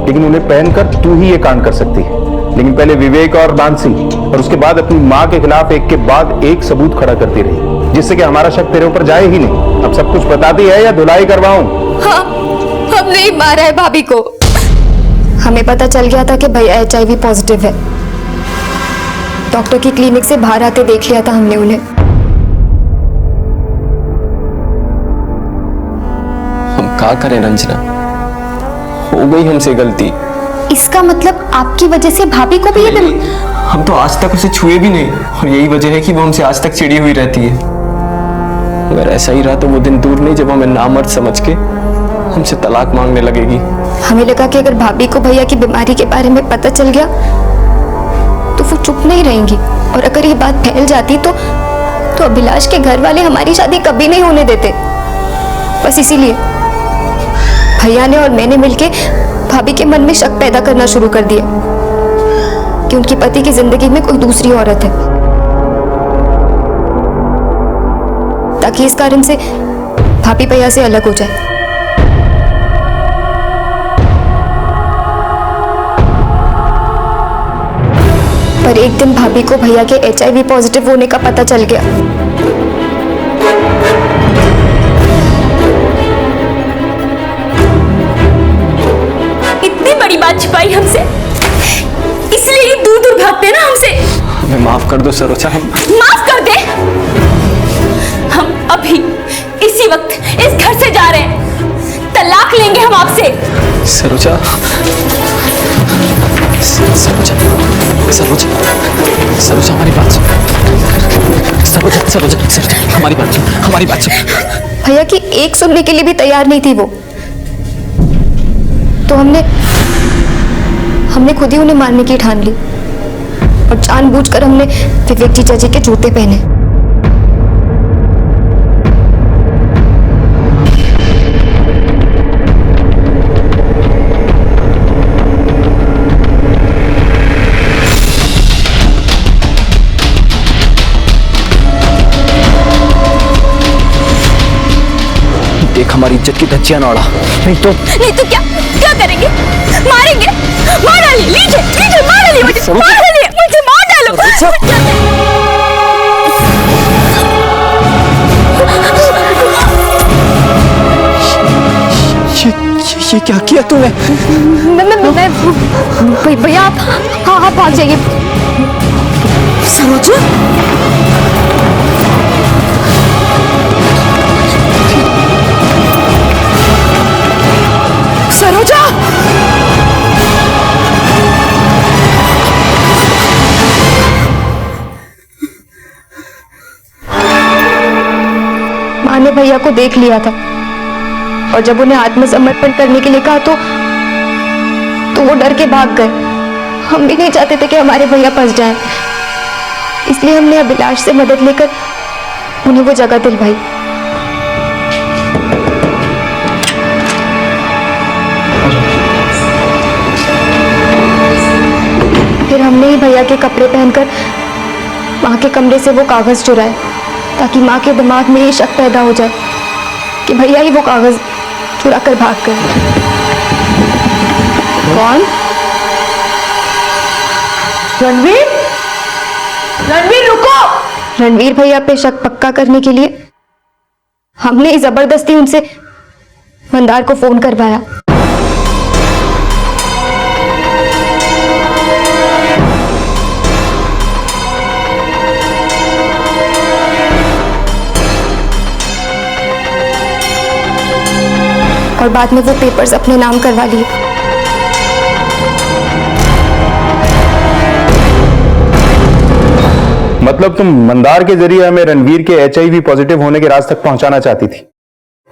लेकिन उन्हें पहनकर तू ही ये कांड कर सकती है। लेकिन पहले विवेक और मानसी और उसके बाद अपनी माँ के खिलाफ एक के बाद एक सबूत खड़ा करती रही, जिससे कि हमारा शक तेरे ऊपर जाए ही नहीं। अब सब कुछ बताती है या धुलाई करवाऊं? हाँ, हम नहीं मारा है भाभी को। हमें पता चल गया था कि भैया HIV पॉजिटिव है। डॉक्टर की क्लिनिक से बाहर आते देख लिया था हमने उन्हें। हम क्या करें रंजना, हो गई हमसे गलती। इसका मतलब आपकी वजह से भाभी को भी ये हम तो आज तक उसे छुए भी नहीं और यही वजह है कि वो हमसे आज तक चिड़ी हुई रहती है। अगर ऐसा ही रहा तो वो दिन दूर नहीं जब हमें नामर्द समझ के हमसे तलाक मांगने लगेगी। हमें लगा कि अगर भाभी को भैया की बीमारी के बारे में पता चल गया तो वो चुप नहीं रहेंगी, और अगर ये बात फैल जाती तो अभिलाष के घर वाले हमारी शादी कभी नहीं होने देते। बस इसीलिए भैया ने और मैंने मिलके भाभी के मन में शक पैदा करना शुरू कर दिया कि उनकी पति की जिंदगी में कोई दूसरी औरत है, ताकि इस कारण से भाभी भैया से अलग हो जाए। पर एक दिन भाभी को भैया के HIV पॉजिटिव होने का पता चल गया। इतनी बड़ी बात छिपाई हमसे, इसलिए ये दूर दूर भागते ना हमसे। हमें माफ कर दो सरोजा। माफ कर दे? हम अभी इसी वक्त इस घर से जा रहे हैं। तलाक लेंगे हम आपसे। सरोजा, सरोजा, सरोजा, सरोजा हमारी बात सुन। सरोजा, सरोजा, हमारी बात सुन, हमारी बात सुन। भैया की एक सुनने के लिए भी तैयार नहीं थी वो, तो हमने खुद ही उन्हें मारने की ठान ली और जानबूझकर हमने विवेक जीजा जी के जूते पहने। देख हमारी इज्जत की धज्जियां ना उड़ा, नहीं तो क्या क्या करेंगे? मारेंगे? मार डालिए, लीजिए लीजिए, मार डालिए मुझे, मार डालिए मुझे, मार डालो। ये क्या किया तूने? भैया आप भाग जाइए। सरोजा, सरोजा, माँ ने भैया को देख लिया था और जब उन्हें आत्मसमर्पण करने के लिए कहा तो वो डर के भाग गए। हम भी नहीं चाहते थे कि हमारे भैया फंस जाएं, इसलिए हमने अभिलाष से मदद लेकर उन्हें वो जगह दिलवाई। फिर हमने ही भैया के कपड़े पहनकर माँ के कमरे से वो कागज चुराए ताकि माँ के दिमाग में ये शक पैदा हो जाए कि भैया ही वो कागज चुरा कर भाग गए। कौन? रणवीर? रणवीर रुको! रणवीर भैया पे शक पक्का करने के लिए हमने जबरदस्ती उनसे मंदार को फोन करवाया। और बाद में वो पेपर्स अपने नाम करवा लिए। मतलब तुम मंदार के जरिए हमें रणवीर के HIV पॉजिटिव होने के राज तक पहुंचाना चाहती थी,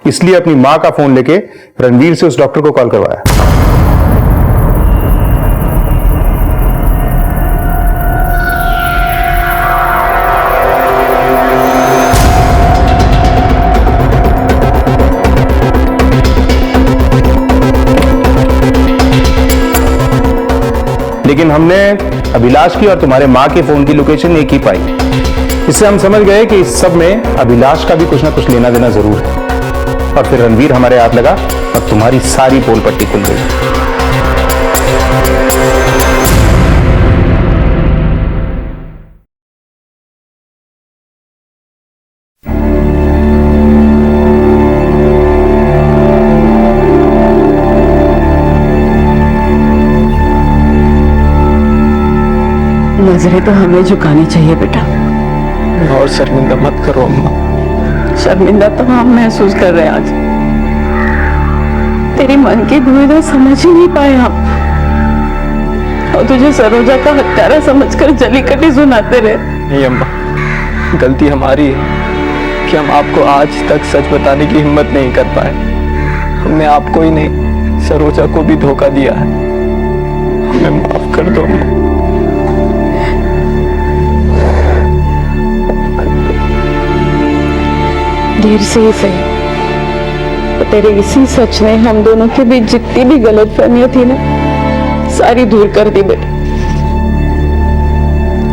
इसलिए अपनी मां का फोन लेके रणवीर से उस डॉक्टर को कॉल करवाया। लेकिन हमने अभिलाष की और तुम्हारे मां के फोन की लोकेशन एक ही पाई। इससे हम समझ गए कि इस सब में अभिलाष का भी कुछ ना कुछ लेना देना जरूर है। और फिर रणवीर हमारे हाथ लगा और तुम्हारी सारी पोल पट्टी खुल गई। नजरें तो हमें झुकानी चाहिए बेटा। और शर्मिंदा मत करो अम्मा। शर्मिंदा तो हम महसूस कर रहे हैं आज। तेरी मन की दुविधा समझ ही नहीं पाए हम, और तुझे सरोजा का हत्यारा समझकर जली कटी सुनाते रहे। नहीं अम्मा, गलती हमारी है कि हम आपको आज तक सच बताने की हिम्मत नहीं कर पाए। हमने आपको ही नहीं, सरोजा को भी धोखा दिया है। हमें माफ कर दो अम्मा। देर से ही सही, तो तेरे इसी सच ने हम दोनों के बीच जितनी भी गलतफहमियां थी ना, सारी दूर कर दी बेटा।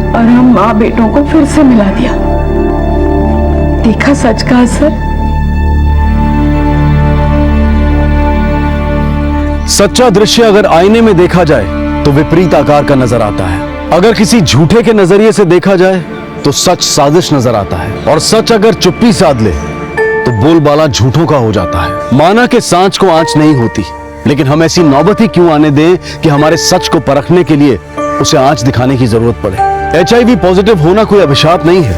और हम माँ बेटों को फिर से मिला दिया। देखा सच का असर। सच्चा दृश्य अगर आईने में देखा जाए तो विपरीत आकार का नजर आता है। अगर किसी झूठे के नजरिए से देखा जाए तो सच साजिश नजर आता है। और सच अगर चुप्पी साध ले तो बोलबाला झूठों का हो जाता है। माना कि सांच को आंच नहीं होती, लेकिन हम ऐसी नौबत ही क्यों आने दें कि हमारे सच को परखने के लिए उसे आंच दिखाने की जरूरत पड़े। HIV पॉजिटिव होना कोई अभिशाप नहीं है।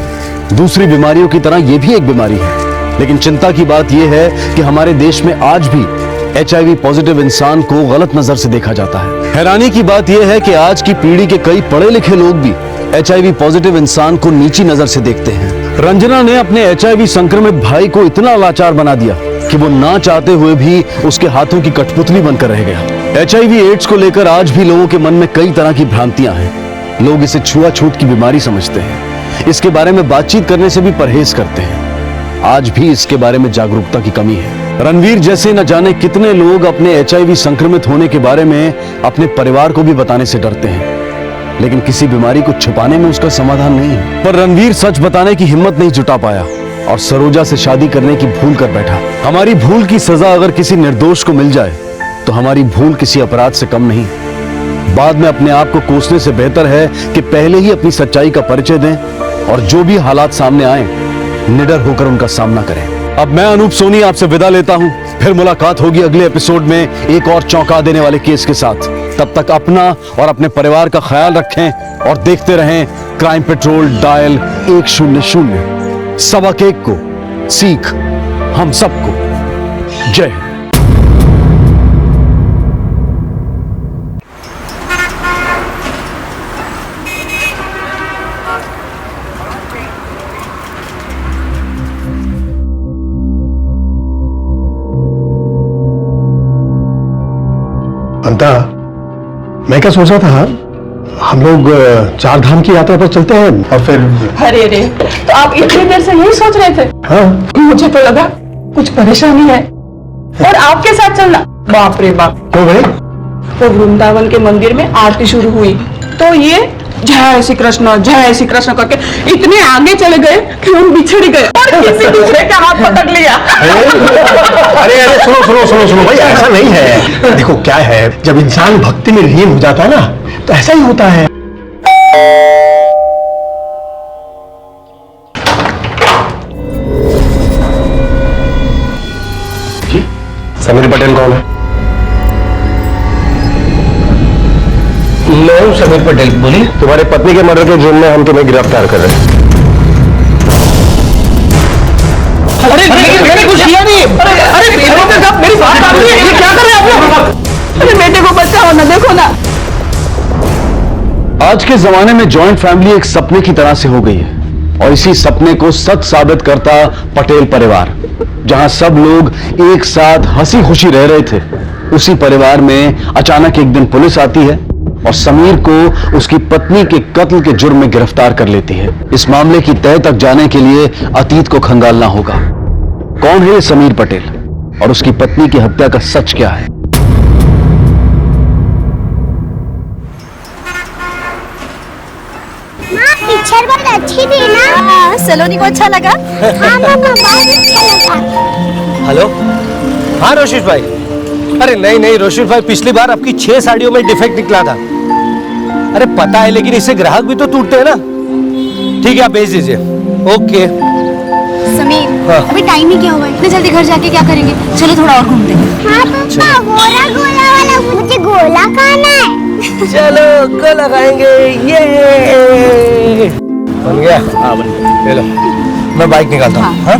दूसरी बीमारियों की तरह यह भी एक बीमारी है। लेकिन चिंता की बात यह है कि हमारे देश में आज भी HIV पॉजिटिव इंसान को गलत नजर से देखा जाता है। हैरानी की बात यह है कि आज की पीढ़ी के कई पढ़े लिखे लोग भी HIV पॉजिटिव इंसान को नीची नजर से देखते हैं। रंजना ने अपने HIV संक्रमित भाई को इतना लाचार बना दिया कि वो ना चाहते हुए भी उसके हाथों की कठपुतली बनकर रह गया। HIV एड्स को लेकर आज भी लोगों के मन में कई तरह की भ्रांतियां हैं। लोग इसे छुआछूत की बीमारी समझते हैं। इसके बारे में बातचीत करने से भी परहेज करते हैं। आज भी इसके बारे में जागरूकता की कमी है। रणवीर जैसे न जाने कितने लोग अपने HIV संक्रमित होने के बारे में अपने परिवार को भी बताने से डरते हैं, लेकिन किसी बीमारी को छुपाने में उसका समाधान नहीं है। पर रणवीर सच बताने की हिम्मत नहीं जुटा पाया और सरोजा से शादी करने की भूल कर बैठा। हमारी भूल की सजा अगर किसी निर्दोष को मिल जाए तो हमारी भूल किसी अपराध से कम नहीं। बाद में अपने आप को कोसने से बेहतर है कि पहले ही अपनी सच्चाई का परिचय दें और जो भी हालात सामने आए निडर होकर उनका सामना करें। अब मैं अनूप सोनी आपसे विदा लेता हूं। फिर मुलाकात होगी अगले एपिसोड में एक और चौंका देने वाले केस के साथ। तब तक अपना और अपने परिवार का ख्याल रखें और देखते रहें क्राइम पेट्रोल डायल 100। सबक एक को सीख हम सबको। जय हिंद। अंता, मैं क्या सोच रहा था, हम लोग 4 धाम की यात्रा पर चलते हैं और फिर। अरे रे, तो आप इतनी देर से यही सोच रहे थे? हाँ, मुझे तो लगा कुछ परेशानी है और आपके साथ चलना। बाप रे बाप। क्यों भाई? वो वृंदावन के मंदिर में आरती शुरू हुई तो ये जय श्री कृष्ण करके इतने आगे चले गए कि हम बिछड़ गए और किसी दूसरे का हाथ पकड़ लिया। अरे सुनो भाई, ऐसा नहीं है। देखो क्या है, जब इंसान भक्ति में लीन हो जाता है ना तो ऐसा ही होता है। जी, समीर पटेल कौन है? मैं हूं समीर पटेल, बोलिए। तुम्हारे पत्नी के मर्डर के जुर्म में हम तुम्हें गिरफ्तार कर रहे हैं। अरे मैंने कुछ किया नहीं। अरे मेरी बात आप ये क्या कर रहे हैं आप लोग? अरे बेटे को बचाओ ना, देखो ना। आज के जमाने में जॉइंट फैमिली एक सपने की तरह से हो गई है और इसी सपने को सच साबित करता पटेल परिवार। जहां सब लोग एक साथ हंसी खुशी रह रहे थे, उसी परिवार में अचानक एक दिन पुलिस आती है और समीर को उसकी पत्नी के कत्ल के जुर्म में गिरफ्तार कर लेती है। इस मामले की तह तक जाने के लिए अतीत को खंगालना होगा। कौन है ये समीर पटेल और उसकी पत्नी की हत्या का सच क्या है? पिक्चर बहुत अच्छी थी ना? सलोनी को अच्छा लगा? हाँ मम्मा, बहुत अच्छा लगा। हेलो, हाँ रोशिश भाई। अरे नहीं रोशिश भाई, पिछली बार आपकी 6 साड़ियों में डिफेक्ट निकला था। अरे पता है, लेकिन इससे ग्राहक भी तो टूटते हैं ना। ठीक है, आप भेज दीजिए। ओके। समीर, अभी टाइम ही क्या हुआ है? इतने जल्दी घर जाके क्या करेंगे? चलो थोड़ा और घूमते हैं। हाँ पापा, गोला वाला, मुझे गोला खाना है। चलो गोला खाएंगे। ये बन गया? हाँ बन गया। ले लो, मैं बाइक निकालता हूँ। हाँ?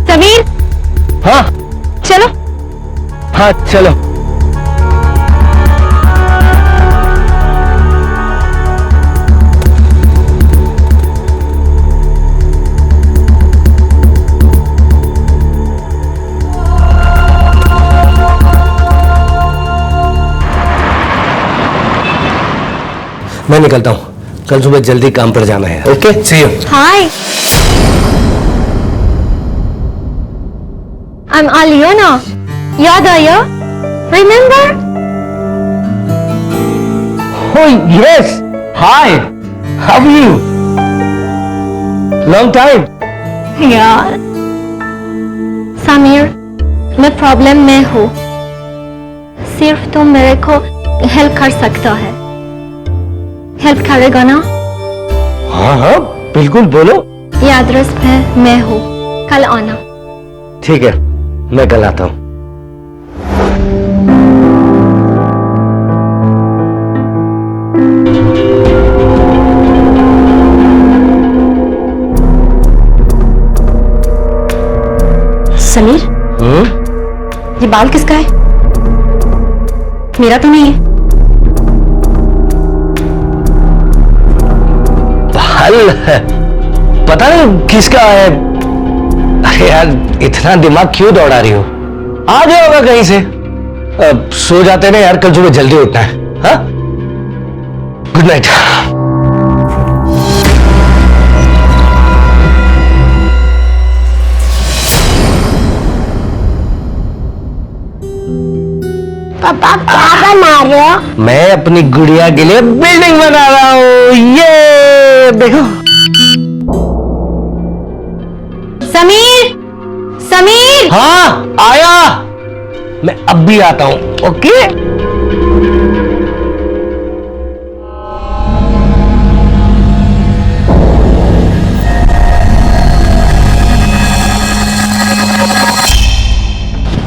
समीर, हाँ चलो। हाँ चलो। मैं निकलता हूँ, कल सुबह जल्दी काम पर जाना है। Okay, see you. Hi, I'm Aliona. याद आया? Remember? Oh yes. Hi. How are you? Long time. यार, समीर, मैं प्रॉब्लम में हूँ। सिर्फ तुम मेरे को हेल्प कर सकता है। हेल्प करेगा ना? हाँ बिल्कुल, बोलो। ये एड्रेस पे मैं हूँ, कल आना। ठीक है, मैं कल आता हूं। समीर, ये बाल किसका है? मेरा तो नहीं है। बाल पता नहीं किसका है। अरे यार, इतना दिमाग क्यों दौड़ा रही हो? आ गया होगा कहीं से। अब सो जाते ना यार, कल सुबह जल्दी उठना है। हाँ, गुड नाइट। पापा क्या बना रहे हो? मैं अपनी गुड़िया के लिए बिल्डिंग बना रहा हूँ। ये देखो। समीर, समीर। हाँ, आया। मैं अब भी आता हूँ। ओके।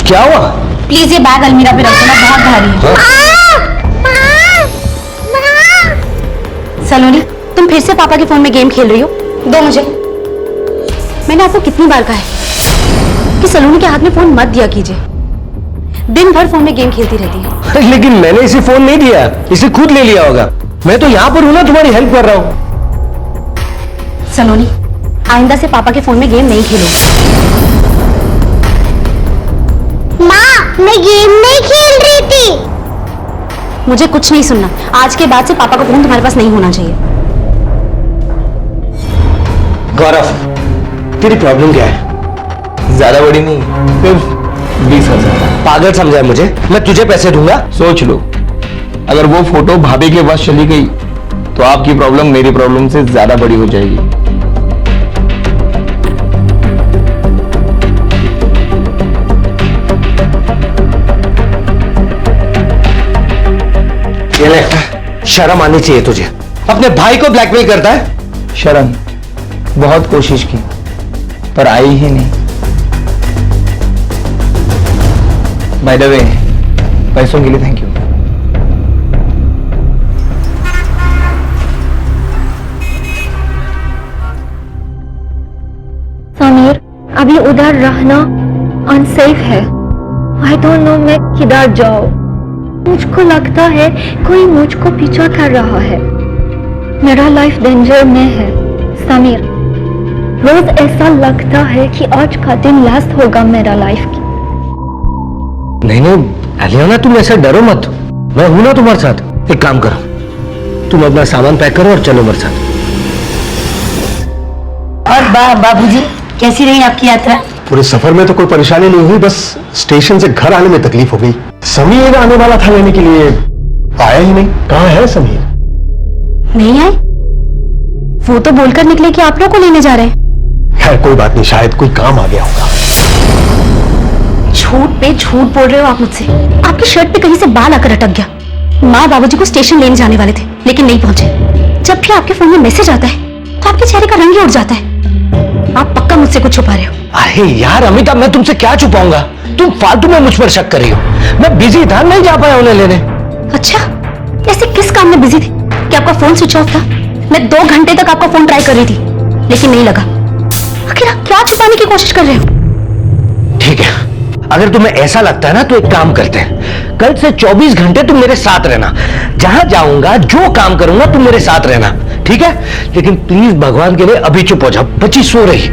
क्या हुआ? प्लीज ये बैग अलमीरा पे रख देना, बहुत भारी है। सलोनी, तुम फिर से पापा के फोन में गेम खेल रही हो? दो मुझे। मैंने आपको कितनी बार कहा है कि सलोनी के हाथ में फोन मत दिया कीजिए। दिन भर फोन में गेम खेलती रहती है। लेकिन मैंने इसे फोन नहीं दिया, इसे खुद ले लिया होगा। मैं तो यहाँ पर हूँ ना, तुम्हारी हेल्प कर रहा हूँ। सलोनी, आइंदा से पापा के फोन में गेम नहीं खेलोगे। माँ, मैं गेम नहीं खेल रही थी। मुझे कुछ नहीं सुनना। आज के बाद से पापा का फोन तुम्हारे पास नहीं होना चाहिए। गौरव, तेरी प्रॉब्लम क्या है? ज्यादा बड़ी नहीं, सिर्फ 20,000। पागल समझा है मुझे? मैं तुझे पैसे दूंगा। सोच लो, अगर वो फोटो भाभी के पास चली गई तो आपकी प्रॉब्लम मेरी प्रॉब्लम से ज्यादा बड़ी हो जाएगी। ये ले, शर्म आनी चाहिए तुझे। अपने भाई को ब्लैकमेल करता है। शर्म बहुत कोशिश की पर आई ही नहीं। बाय द वे, पैसों के लिए थैंक यू। समीर, अभी उधर रहना अनसेफ है। आई डोंट नो मैं किधर जाऊं। मुझको लगता है कोई मुझको पीछा कर रहा है। मेरा लाइफ डेंजर में है। समीर, रोज ऐसा लगता है कि आज का दिन लास्ट होगा मेरा लाइफ की। नहीं नहीं अलियाना, तुम ऐसा डरो मत। मैं हूं ना तुम्हारे साथ। एक काम करो, तुम अपना सामान पैक करो और चलो मेरे साथ। और बाबूजी, कैसी रही आपकी यात्रा? पूरे सफर में तो कोई परेशानी नहीं हुई, बस स्टेशन से घर आने में तकलीफ हो गई। समीर आने वाला था लेने के लिए, आया ही नहीं। कहाँ है समीर? नहीं आए? वो तो बोलकर निकले कि आप लोग को लेने जा रहे हैं। खैर कोई बात नहीं, शायद कोई काम आ गया होगा। झूठ पे झूठ बोल रहे हो आप मुझसे। आपकी शर्ट पे कहीं से बाल आकर अटक गया। माँ बाबूजी को स्टेशन लेने जाने वाले थे लेकिन नहीं पहुंचे। जब भी आपके फोन में मैसेज आता है तो आपके चेहरे का रंग ही उड़ जाता है। आप पक्का मुझसे कुछ छुपा रहे हो। अरे यार अमिता, मैं तुमसे क्या छुपाऊंगा? तुम फालतू में मुझ पर शक कर रही हो। मैं बिजी था, नहीं जा पाया उन्हें लेने। अच्छा, ऐसे किस काम में बिजी थे कि आपका फोन स्विच ऑफ था? मैं 2 घंटे तक आपका फोन ट्राई कर रही थी लेकिन नहीं लगा। आखिर आप क्या छुपाने की कोशिश कर रहे हो? ठीक है, अगर तुम्हें ऐसा लगता है ना तो एक काम करते हैं। कल से 24 घंटे तुम मेरे साथ रहना। जहां जाऊंगा, जो काम करूंगा, तुम मेरे साथ रहना, ठीक है? लेकिन प्लीज भगवान के लिए अभी चुप हो जाओ। बच्ची सो रही।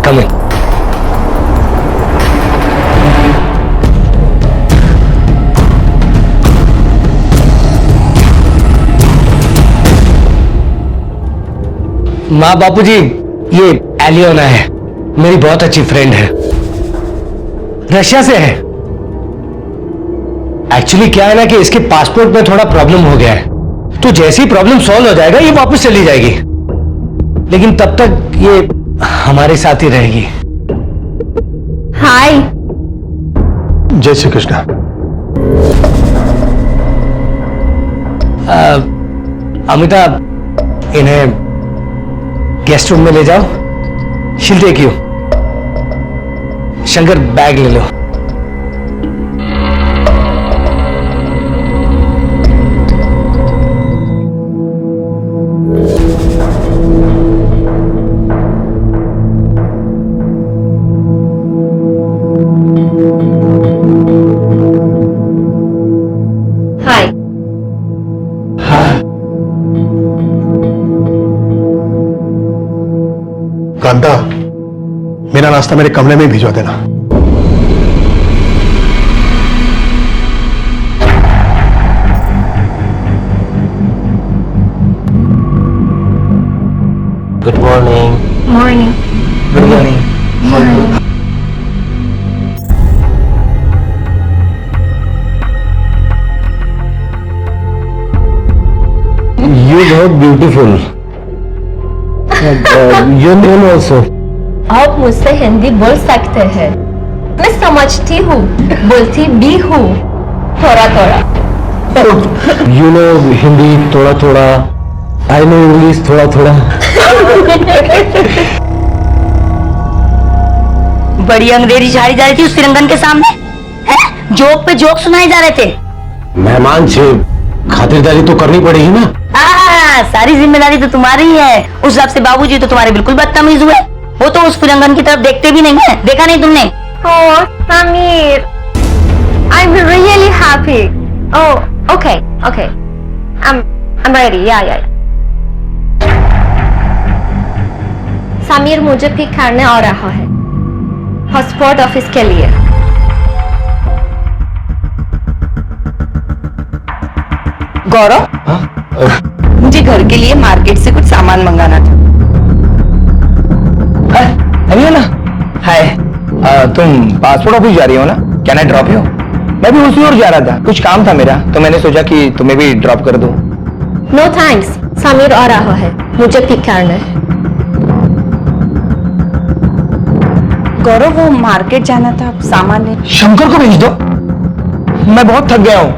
Come in. माँ बापूजी, ये एलियोना है, मेरी बहुत अच्छी फ्रेंड है। रशिया से है। एक्चुअली क्या है ना कि इसके पासपोर्ट में थोड़ा प्रॉब्लम हो गया है, तो जैसे ही प्रॉब्लम सॉल्व हो जाएगा ये वापस चली जाएगी, लेकिन तब तक ये हमारे साथ ही रहेगी। हाय। जय श्री कृष्ण। अमिता, इन्हें गेस्ट रूम में ले जाओ। शील टेक यू। शंकर, बैग ले लो। कांता, मेरा नाश्ता मेरे कमरे में भिजवा देना। Good morning. Morning. Good morning. You look beautiful. Your name also. आप मुझसे हिंदी बोल सकते हैं, मैं समझती हूँ, बोलती भी हूँ थोड़ा थोड़ा। You know हिंदी थोड़ा थोड़ा, I know English थोड़ा थोड़ा। बड़ी अंग्रेजी झाड़ी जा रही थी उस तिरंगन के सामने, जोक पे जोक सुनाए जा रहे थे। मेहमान से खातिरदारी तो करनी पड़ेगी ना। सारी जिम्मेदारी तो तुम्हारी ही है। उस हिसाब से बाबूजी तो तुम्हारे बिल्कुल बदतमीज हुए, वो तो उस तिरंगन की तरफ देखते भी नहीं है। देखा नहीं तुमने? Oh, Samir, I'm really happy. Oh, okay, okay. I'm ready. Yeah. Sameer मुझे पिक करने आ रहा है पासपोर्ट ऑफिस के लिए। गौरव, मुझे घर के लिए मार्केट से कुछ सामान मंगाना था। अनिया, हाय। तुम पासपोर्ट ऑफिस जा रही हो ना? Can I drop you? मैं भी उसी ओर जा रहा था, कुछ काम था मेरा, तो मैंने सोचा कि तुम्हें भी ड्रॉप कर दूं। नो थैंक्स, समीर आ रहा है, मुझे पिक करना है। गौरव, वो मार्केट जाना था, सामान ले। शंकर को भेज दो, मैं बहुत थक गया हूं।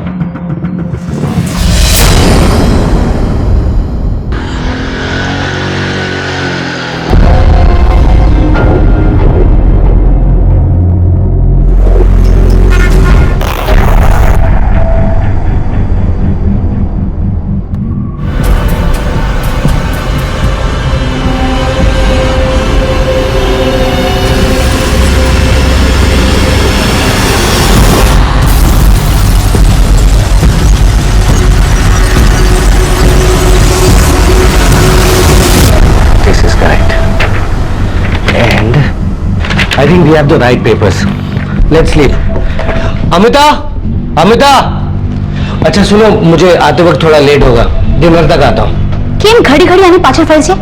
I think we have the right papers. Let's leave. Amita, अच्छा सुनो, मुझे आते वक्त थोड़ा लेट होगा, डिनर तक आता हूँ। केम घड़ी घड़ी आनी पाछળ ફરે છે?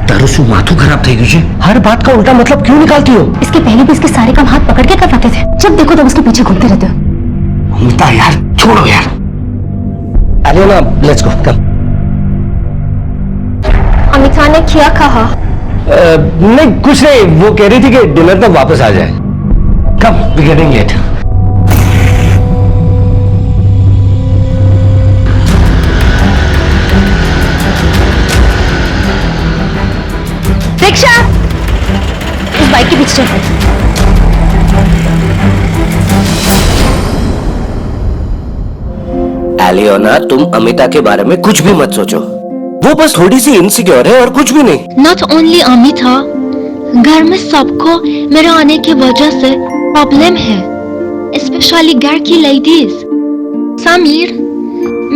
तारू શું माथું खराब થઈ ગયું છે? हर बात का उल्टा मतलब क्यों निकालती हो? इसके पहले भी इसके सारे काम हाथ पकड़ के करवाते थे, जब देखो तब उसके पीछे घूमते रहते हो। अमिता यार, छोड़ो यार। अलियोना, लेट्स गो, कम। अमिता ने क्या कहा? नहीं कुछ नहीं, वो कह रही थी कि डिनर तक वापस आ जाए। कम, वी गेटिंग लेट। रिक्शा, इस बाइक के पीछे चल। एलियोना, तुम अमिता के बारे में कुछ भी मत सोचो, वो बस थोड़ी सी इनसिक्योर है और कुछ भी नहीं। नॉट ओनली अमिता, घर में सबको मेरे आने की वजह से प्रॉब्लम है, स्पेशली घर की लेडीज। समीर,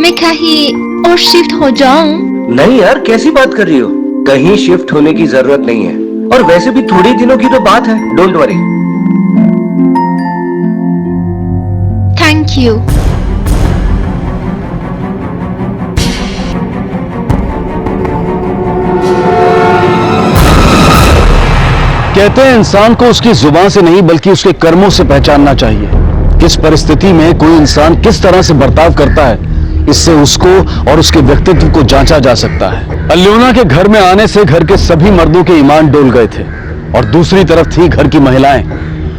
मैं कहीं और शिफ्ट हो जाऊं? नहीं यार, कैसी बात कर रही हो? कहीं शिफ्ट होने की जरूरत नहीं है, और वैसे भी थोड़ी दिनों की तो बात है, डोंट वरी। Thank you. कहते हैं इंसान को उसकी जुबान से नहीं बल्कि उसके कर्मों से पहचानना चाहिए। किस परिस्थिति में कोई इंसान किस तरह से बर्ताव करता है, इससे उसको और उसके व्यक्तित्व को जांचा जा सकता है। अल्योना के घर में आने से घर के सभी मर्दों के ईमान डोल गए थे और दूसरी तरफ थी घर की महिलाएं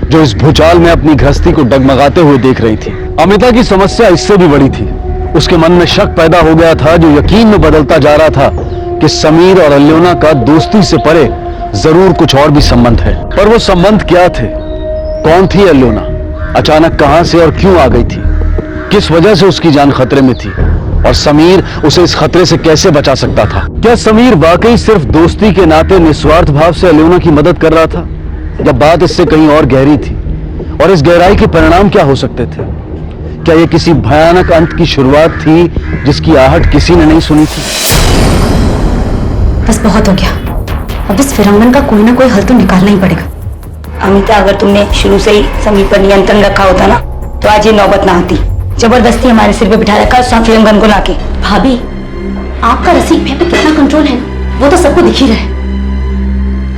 जो इस भूचाल में अपनी गृहस्थी को डगमगाते हुए देख रही थी। अमिता की समस्या इससे भी बड़ी थी। उसके मन में शक पैदा हो गया था जो यकीन में बदलता जा रहा था कि समीर और अल्योना का दोस्ती से परे जरूर कुछ और भी संबंध है। पर वो संबंध क्या थे? कौन थी अल्योना? अचानक कहां से और क्यों आ गई थी? किस वजह से उसकी जान खतरे में थी और समीर उसे इस खतरे से कैसे बचा सकता था? क्या समीर वाकई सिर्फ दोस्ती के नाते निस्वार्थ भाव से अल्योना की मदद कर रहा था या बात इससे कहीं और गहरी थी? और इस गहराई के परिणाम क्या हो सकते थे? क्या यह किसी भयानक अंत की शुरुआत थी जिसकी आहट किसी ने नहीं सुनी थी? बस बहुत हो गया। अब इस फिरंगन का कोई ना कोई हल तो निकालना ही पड़ेगा। अमिता, अगर तुमने शुरू से ही समीर पर नियंत्रण रखा होता ना तो आज ये नौबत ना आती। जबरदस्ती हमारे सिर पे बिठा रखा उस फिरंगन को लाके। भाभी, आपका रसीक भैया पे कितना कंट्रोल है वो तो सबको दिख ही रहा है।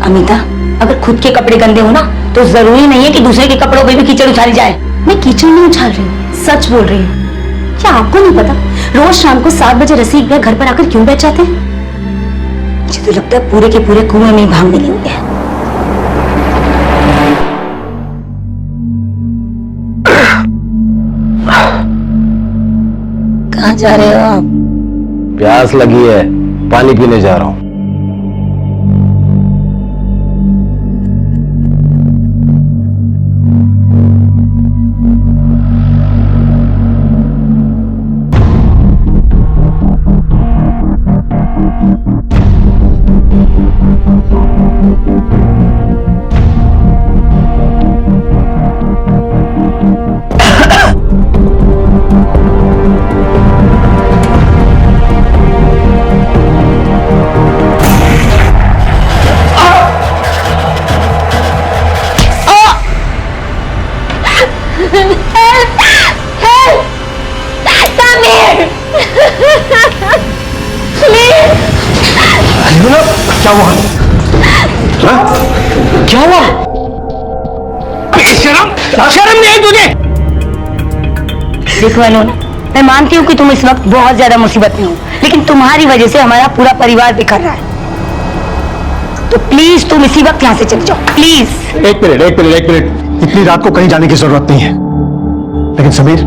अमिता, अगर खुद के कपड़े गंदे हो ना तो जरूरी नहीं है कि दूसरे के कपड़ों पे भी कीचड़ उछाली जाए। मैं कीचड़ नहीं उछाल रही हूँ, सच बोल रही हूँ। क्या आपको नहीं पता रोज शाम को 7 बजे रसीक भैया घर पर आकर क्यों बैठ जाते हैं? मुझे तो लगता है पूरे के पूरे कुएं में ही भाग मिली हुई है। कहाँ जा रहे हो आप? प्यास लगी है, पानी पीने जा रहा हूं। क्या हुआ? क्या हुआ? शर्म नहीं आई तुझे? देखो अनून, मैं मानती हूँ कि तुम इस वक्त बहुत ज्यादा मुसीबत में हो, लेकिन तुम्हारी वजह से हमारा पूरा परिवार बिखर रहा है। तो प्लीज तुम इसी वक्त यहाँ से चले जाओ, प्लीज। एक मिनट। इतनी रात को कहीं जाने की जरूरत नहीं है। लेकिन समीर,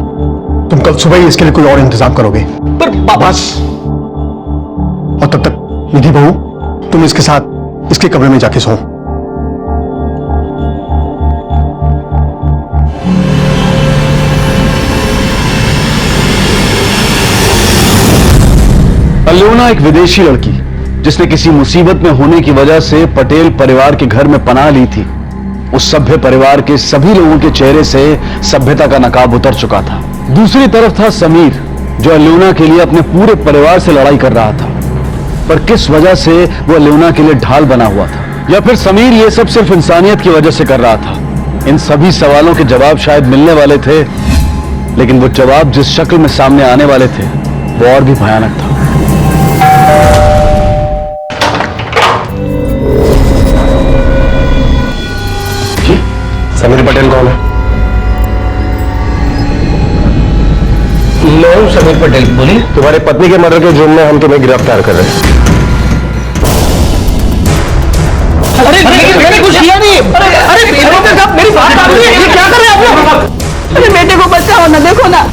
तुम कल सुबह ही इसके लिए कोई और इंतजाम करोगे। पर बस। और तब तक निधि बहू, तुम इसके साथ इसके कमरे में जाके सो। अल्योना एक विदेशी लड़की जिसने किसी मुसीबत में होने की वजह से पटेल परिवार के घर में पनाह ली थी। उस सभ्य परिवार के सभी लोगों के चेहरे से सभ्यता का नकाब उतर चुका था। दूसरी तरफ था समीर जो अल्योना के लिए अपने पूरे परिवार से लड़ाई कर रहा था। पर किस वजह से वो अल्योना के लिए ढाल बना हुआ था? या फिर समीर ये सब सिर्फ इंसानियत की वजह से कर रहा था? इन सभी सवालों के जवाब शायद मिलने वाले थे, लेकिन वो जवाब जिस शक्ल में सामने आने वाले थे वो और भी भयानक था। समीर पटेल कौन है? मैं समीर पटेल, बोलिए। तुम्हारे पत्नी के मर्डर के जुर्म में हम तुम्हें गिरफ्तार कर रहे हैं। अरे मैंने कुछ किया नहीं। अरे मेरी बात आ रही है, ये क्या कर रहे हैं आप लोग? अरे बेटे को बचाओ ना, देखो ना।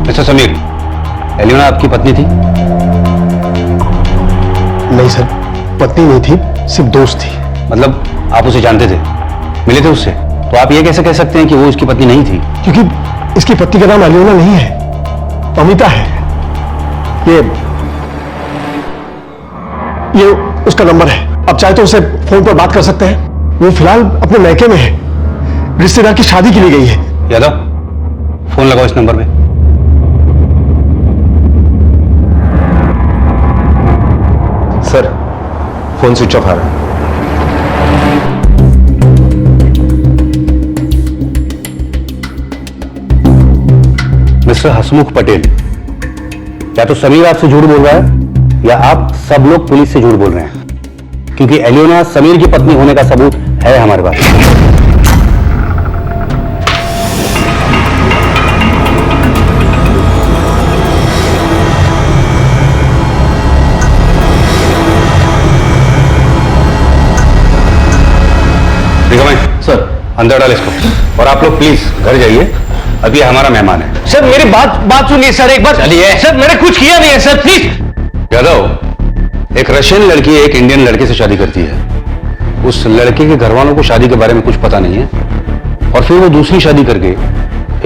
मिस्टर समीर, एलियोना आपकी पत्नी थी? नहीं सर, पत्नी नहीं थी, सिर्फ दोस्त थी। मतलब आप उसे जानते थे, मिले थे उससे? तो आप ये कैसे कह सकते हैं कि वो उसकी पत्नी नहीं थी? क्योंकि इसकी पत्नी का नाम एलियोना नहीं है, अमिता है। ये उसका नंबर है, अब चाहे तो उसे फोन पर बात कर सकते हैं। वो फिलहाल अपने मैके में है, रिश्तेदार की शादी के लिए गई है। यादव, फोन लगाओ इस नंबर पे। सर, फोन स्विच ऑफ आ रहा है। मिस्टर हसमुख पटेल, या तो समीर आपसे झूठ बोल रहा है या आप सब लोग पुलिस से झूठ बोल रहे हैं, क्योंकि एलियोना समीर की पत्नी होने का सबूत है हमारे पास। सर, अंदर डाल इसको, और आप लोग प्लीज घर जाइए, अभी हमारा मेहमान है। सर मेरी बात सुनिए सर, एक बार। चलिए। सर मैंने कुछ किया नहीं है सर, प्लीज। यादव, एक रशियन लड़की एक इंडियन लड़के से शादी करती है। उस लड़के के घर वालों को शादी के बारे में कुछ पता नहीं है, और फिर वो दूसरी शादी करके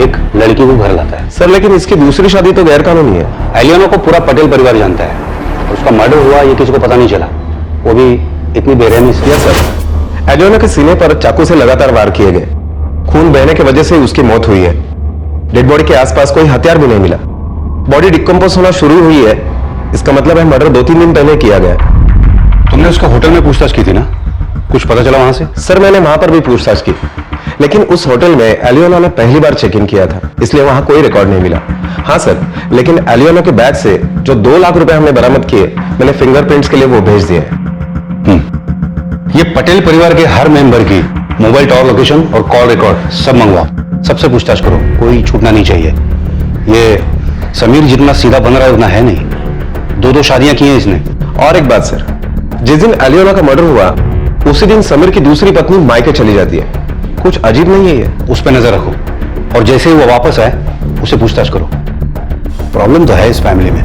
एक लड़की को घर लाता है। सर, लेकिन इसकी दूसरी शादी तो गैर कानूनी है। एलियोना को पूरा पटेल परिवार जानता है, और उसका मर्डर हुआ ये किसी को पता नहीं चला, वो भी इतनी बेरहमी से। सर, एलियोना के सीने पर चाकू से लगातार वार किए गए, खून बहने की वजह से उसकी मौत हुई है। डेड बॉडी के आसपास कोई हथियार भी नहीं मिला। बॉडी डिकम्पोज होना शुरू हुई है, इसका मतलब है मर्डर 2-3 दिन पहले किया गया। तुमने उसका होटल में पूछताछ की थी ना, कुछ पता चला वहां से? सर, मैंने वहां पर भी पूछताछ की, लेकिन उस होटल में एलियोना ने पहली बार चेक इन किया था, इसलिए वहां कोई रिकॉर्ड नहीं मिला। हाँ सर, लेकिन एलियोना के बैग से जो 2 लाख रुपए हमने बरामद किए, मैंने फिंगरप्रिंट्स के लिए वो भेज दिए। ये पटेल परिवार के हर मेंबर की मोबाइल टावर लोकेशन और कॉल रिकॉर्ड सब मंगवाओ, सबसे पूछताछ करो, कोई छूटना नहीं चाहिए। ये समीर जितना सीधा बन रहा है उतना है नहीं, 2-2 शादियां की हैं इसने। और एक बात सर, जिस दिन एलियोना का मर्डर हुआ उसी दिन समीर की दूसरी पत्नी मायके चली जाती है। कुछ अजीब नहीं है ये? उस पर नजर रखो, और जैसे ही वो वापस आए उसे पूछताछ करो। प्रॉब्लम तो है इस फैमिली में।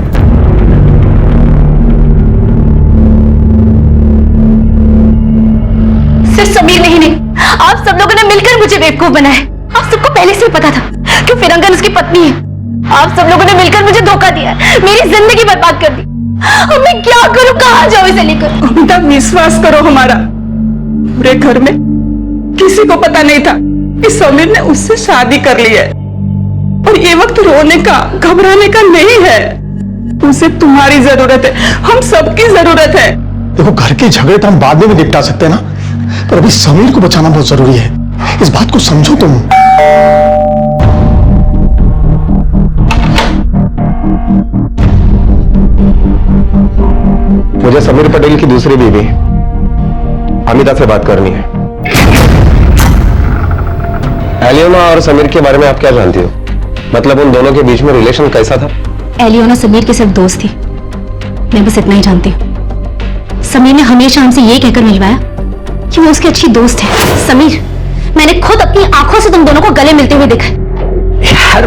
सिर्फ समीर नहीं, आप सब लोगों ने मिलकर मुझे बेवकूफ बनाया। आप सबको पहले से ही पता था कि फिरंगन उसकी पत्नी है। आप सब लोगों ने मिलकर मुझे धोखा दिया, मेरी जिंदगी बर्बाद कर दी। अब मैं क्या करूं, कहां जाऊं इसे लेकर? अमिता, विश्वास करो हमारा, पूरे घर में किसी को पता नहीं था कि समीर ने उससे शादी कर ली है, और ये वक्त रोने का, घबराने का नहीं है। उसे तुम्हारी जरूरत है, हम सबकी जरूरत है। देखो, घर के झगड़े तो हम बाद में भी निपटा सकते हैं ना, पर अभी समीर को बचाना बहुत जरूरी है। इस बात को समझो तुम। मुझे समीर पटेल की दूसरी बीवी अमिता से बात करनी है। एलियोना और समीर के बारे में आप क्या जानती हो? मतलब उन दोनों के बीच में रिलेशन कैसा था? एलियोना समीर के सिर्फ दोस्त थी, मैं बस इतना ही जानती हूँ। समीर ने हमेशा हमसे ये कहकर मिलवाया कि वो उसकी अच्छी दोस्त है। समीर, मैंने खुद अपनी आंखों से तुम दोनों को गले मिलते हुए देखा। यार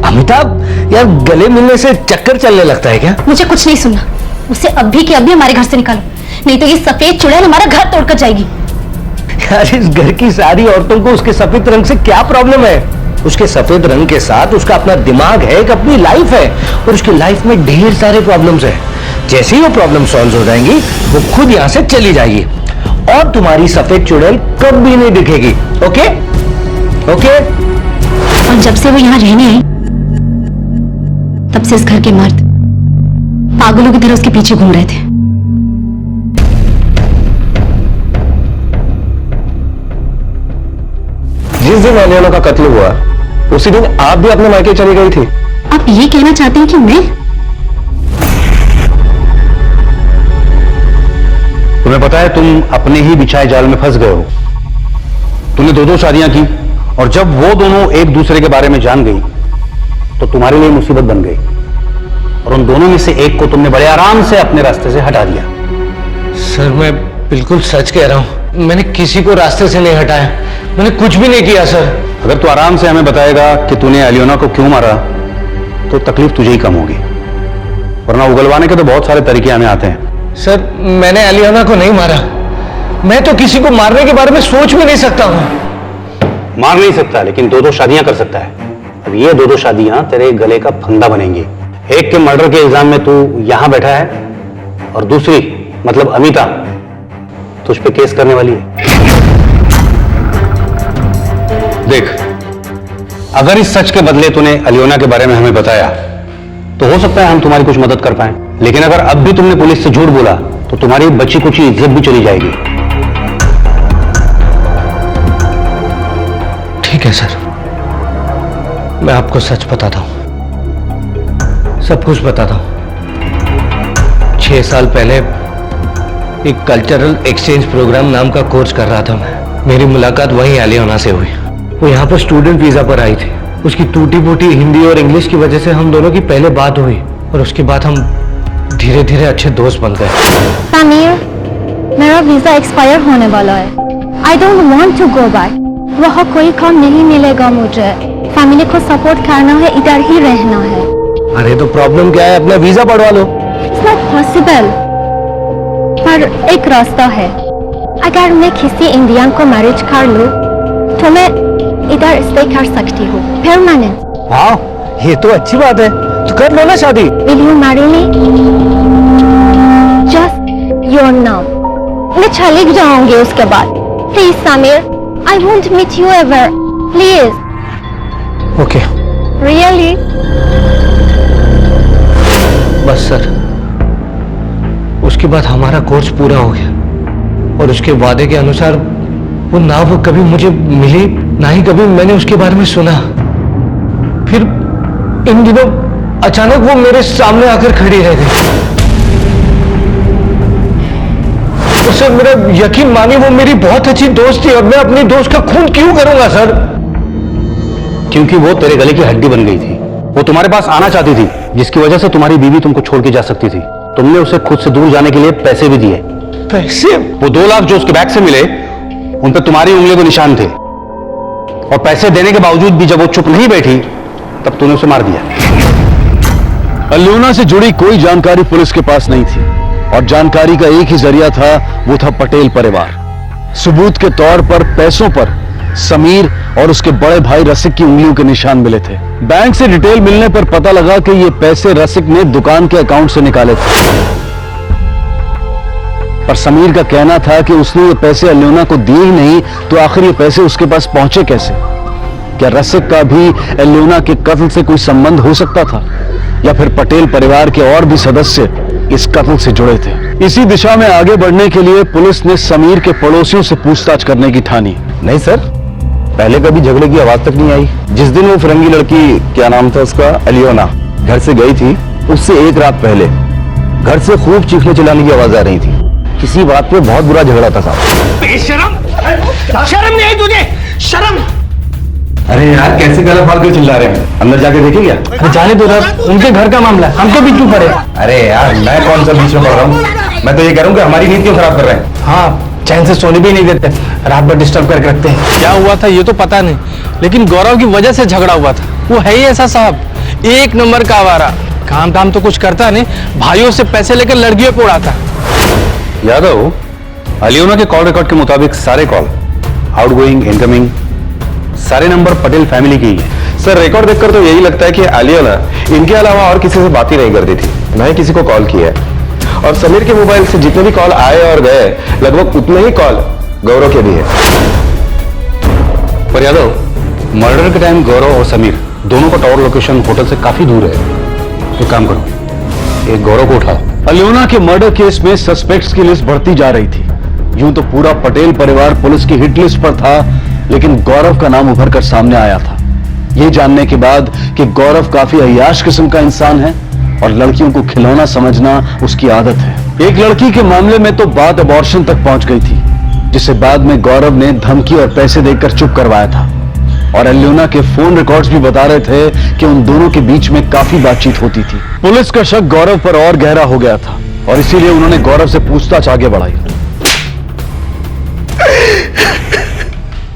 अमिताभ, यार गले मिलने से चक्कर चलने लगता है क्या? मुझे कुछ नहीं सुनना, उसे अभी के अभी हमारे घर से निकालो, नहीं तो ये सफेद चुड़ैल हमारा घर तोड़कर जाएगी। यार इस घर की सारी औरतों को उसके सफेद रंग से क्या प्रॉब्लम है? उसके सफेद रंग के साथ उसका अपना दिमाग है, एक अपनी लाइफ है, और उसकी लाइफ में ढेर सारे प्रॉब्लम्स हैं। जैसे ही वो प्रॉब्लम सॉल्व हो जाएंगी, वो खुद यहाँ से चली जाएगी, और तुम्हारी सफेद चुड़ैल कभी नहीं दिखेगी। Okay okay? और जब से वो यहाँ रहने आई, तब से इस घर के मर्द पागलों की तरह उसके पीछे घूम रहे थे। जिस दिन एलियोना का कत्ल हुआ उसी दिन आप भी अपने मायके चली गई थी। आप ये कहना चाहते हैं कि मैं? तुम्हें पता है तुम अपने ही बिछाए जाल में फंस गए हो। तुमने 2-2 शादियां की, और जब वो दोनों एक दूसरे के बारे में जान गई तो तुम्हारे लिए मुसीबत बन गई, और उन दोनों में से एक को तुमने बड़े आराम से अपने रास्ते से हटा दिया। सर मैं बिल्कुल सच कह रहा हूं, मैंने किसी को रास्ते से नहीं हटाया, मैंने कुछ भी नहीं किया सर। अगर तू आराम से हमें बताएगा कि तूने एलियोना को क्यों मारा तो तकलीफ तुझे ही कम होगी, वरना उगलवाने के तो बहुत सारे तरीके हमें आते हैं। सर मैंने एलियोना को नहीं मारा, मैं तो किसी को मारने के बारे में सोच भी नहीं सकता हूं। मार नहीं सकता, लेकिन 2-2 शादियां कर सकता है। अब ये 2-2 शादियां तेरे गले का फंदा बनेंगी। एक के मर्डर के इल्जाम में तू यहां बैठा है, और दूसरी मतलब अनीता तुझ पे केस करने वाली है। देख, अगर इस सच के बदले तूने अलियोना के बारे में हमें बताया तो हो सकता है हम तुम्हारी कुछ मदद कर पाएं, लेकिन अगर अब भी तुमने पुलिस से झूठ बोला तो तुम्हारी बची कुछ इज्जत भी चली जाएगी। ठीक है सर, मैं आपको सच बताता हूं, सब कुछ बताता हूं। 6 साल पहले एक कल्चरल एक्सचेंज प्रोग्राम नाम का कोर्स कर रहा था मैं। मेरी मुलाकात वहीं अलियोना से हुई। वो यहाँ पर स्टूडेंट वीजा पर आई थी। उसकी टूटी फूटी हिंदी और इंग्लिश की वजह से हम दोनों की पहले बात हुई और उसके बाद हम धीरे धीरे अच्छे दोस्त बन गए। समीर, मेरा वीजा एक्सपायर होने वाला है। I don't want to go back. वहाँ कोई काम नहीं मिलेगा मुझे। फैमिली को सपोर्ट करना है, इधर ही रहना है। अरे तो प्रॉब्लम क्या है, अपना वीजा बढ़वा लो। It's not possible. पर एक रास्ता है। अगर मैं किसी इंडियन को मैरिज कर लूं तो मैं इधर स्टे कर सकती हूँ परमानेंट। हाँ, ये तो अच्छी बात है, तो कर लो ना शादी। Will you marry me? Just your नाम। मैं चली जाऊंगी उसके बाद। Please Sameer, I won't meet you ever. Please. Okay. Really? बस सर, उसके बाद हमारा कोर्स पूरा हो गया और उसके वादे के अनुसार वो कभी मुझे मिली, ना ही कभी मैंने उसके बारे में सुना। फिर इन दिनों अचानक वो मेरे सामने आकर खड़ी रह गई। उससे मेरा यकीन मानिए, वो मेरी बहुत अच्छी दोस्त थी और मैं अपनी दोस्त का खून क्यों करूंगा सर? क्योंकि वो तेरे गले की हड्डी बन गई थी। वो तुम्हारे पास आना चाहती थी, जिसकी वजह से तुम्हारी बीवी तुमको छोड़ के जा सकती थी। तुमने उसे खुद से दूर जाने के लिए पैसे भी दिए। पैसे? वो 2 लाख जो उसके बैग से मिले उन पर तुम्हारी उंगलियों के निशान थे, और पैसे देने के बावजूद भी जब वो चुप नहीं बैठी तब तूने उसे मार दिया। अलियोना से जुड़ी कोई जानकारी पुलिस के पास नहीं थी और जानकारी का एक ही जरिया था, वो था पटेल परिवार। सबूत के तौर पर पैसों पर समीर और उसके बड़े भाई रसिक की उंगलियों के निशान मिले थे। बैंक से डिटेल मिलने पर पता लगा कि ये पैसे रसिक ने दुकान के अकाउंट से निकाले थे, पर समीर का कहना था कि उसने ये पैसे अलियोना को दिए ही नहीं, तो आखिर ये पैसे उसके पास पहुंचे कैसे? क्या रसिक का भी अलियोना के कत्ल से कोई संबंध हो सकता था, या फिर पटेल परिवार के और भी सदस्य इस कत्ल से जुड़े थे? इसी दिशा में आगे बढ़ने के लिए पुलिस ने समीर के पड़ोसियों से पूछताछ करने की ठानी। नहीं सर, पहले कभी झगड़े की आवाज तक नहीं आई। जिस दिन वो फिरंगी लड़की, क्या नाम था उसका, अलियोना, घर से गई थी, उससे एक रात पहले घर से खूब चीखने चिल्लाने की आवाज आ रही थी। किसी बात पे बहुत बुरा झगड़ा था साहब। बेशरम, शर्म नहीं आई तुझे? शर्म? अरे यार, कैसे गला फाड़ के चिल्ला रहे हैं? अंदर जाके देखें क्या? अरे जाने दो ना, उनके घर का मामला, हमको भी क्यों पड़े? अरे यार, मैं कौन सा बीच में पड़ रहा हूँ? मैं तो ये कह रहा हूँ कि हमारी नीति क्यों खराब कर रहे हैं। हाँ, चैन से सोने भी नहीं देते, रात भर डिस्टर्ब करके रखते हैं। क्या हुआ था ये तो पता नहीं, लेकिन गौरव की वजह से झगड़ा हुआ था। वो है ही ऐसा साहब, एक नंबर का आवारा। काम धाम तो कुछ करता नहीं, भाइयों से पैसे लेकर लड़कियों पे उड़ाता। यादव, अलियोना के कॉल रिकॉर्ड के मुताबिक सारे कॉल, आउटगोइंग, इनकमिंग, सारे नंबर पटेल फैमिली की ही है। सर, रिकॉर्ड देखकर तो यही लगता है कि अलियोना इनके अलावा और किसी से बात ही नहीं करती थी, ना ही किसी को कॉल किया है। और समीर के मोबाइल से जितने भी कॉल आए और गए, लगभग उतने ही कॉल गौरव के भी है। पर यादव, मर्डर के टाइम गौरव और समीर दोनों का टावर लोकेशन होटल से काफी दूर है। एक काम करो, एक गौरव को उठाओ। अलियोना के मर्डर केस में सस्पेक्ट्स की लिस्ट बढ़ती जा रही थी। यूं तो पूरा पटेल परिवार पुलिस की हिट लिस्ट पर था, लेकिन गौरव का नाम उभर कर सामने आया था। ये जानने के बाद कि गौरव काफी अय्याश किस्म का इंसान है और लड़कियों को खिलौना समझना उसकी आदत है। एक लड़की के मामले में तो बात अबॉर्शन तक पहुंच गई थी, जिसे बाद में गौरव ने धमकी और पैसे देकर चुप करवाया था। और अलियोना के फोन रिकॉर्ड्स भी बता रहे थे कि उन दोनों के बीच में काफी बातचीत होती थी। पुलिस का शक गौरव पर और गहरा हो गया था और इसीलिए उन्होंने गौरव से पूछताछ आगे बढ़ाई।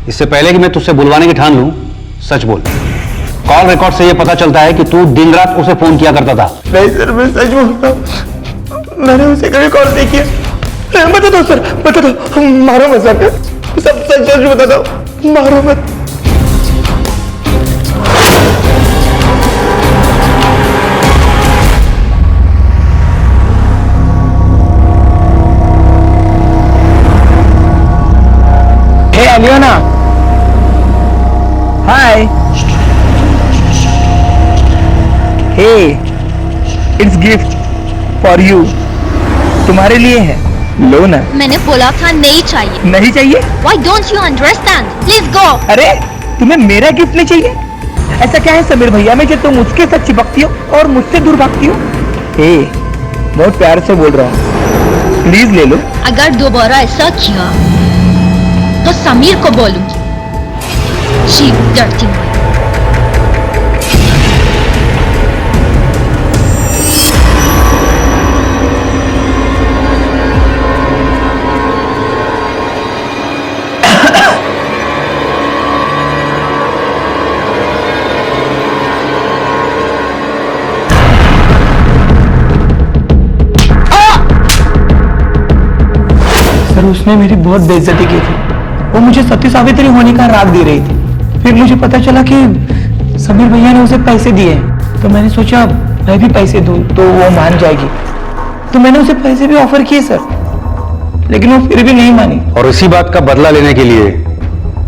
इससे पहले कि मैं तुझसे बुलवाने की ठान लूं, सच बोल। कॉल रिकॉर्ड से यह पता चलता है कि तू दिन रात उसे फोन किया करता था। नहीं सर, मैं सच बोलता हूं, मैंने उसे कभी कॉल नहीं किया। बता दो सर, बता दो, मारो मत सर, सब सच सच बता दो, मारो मत। एलियोना, हाय। हे, इट्स गिफ्ट फॉर यू, तुम्हारे लिए है, लो ना। मैंने बोला था नहीं चाहिए। नहीं चाहिए? Why don't you understand? Please go. अरे तुम्हें मेरा गिफ्ट नहीं चाहिए? ऐसा क्या है समीर भैया में कि तुम उसके साथ चिपकती हो और मुझसे दूर भागती हो? हे, बहुत प्यार से बोल रहा हूँ, प्लीज ले लो। अगर दोबारा ऐसा किया तो समीर को बोलूंगी, चीप डरती हुई। सर उसने मेरी बहुत बेइज्जती की थी, वो मुझे सती सावित्री होने का राग दे रही थी। फिर मुझे पता चला कि समीर भैया ने उसे पैसे दिए, तो मैंने सोचा मैं भी पैसे दूं तो वो मान जाएगी, तो मैंने उसे पैसे भी ऑफर किए सर, लेकिन वो फिर भी नहीं मानी। और इसी बात का बदला लेने के लिए,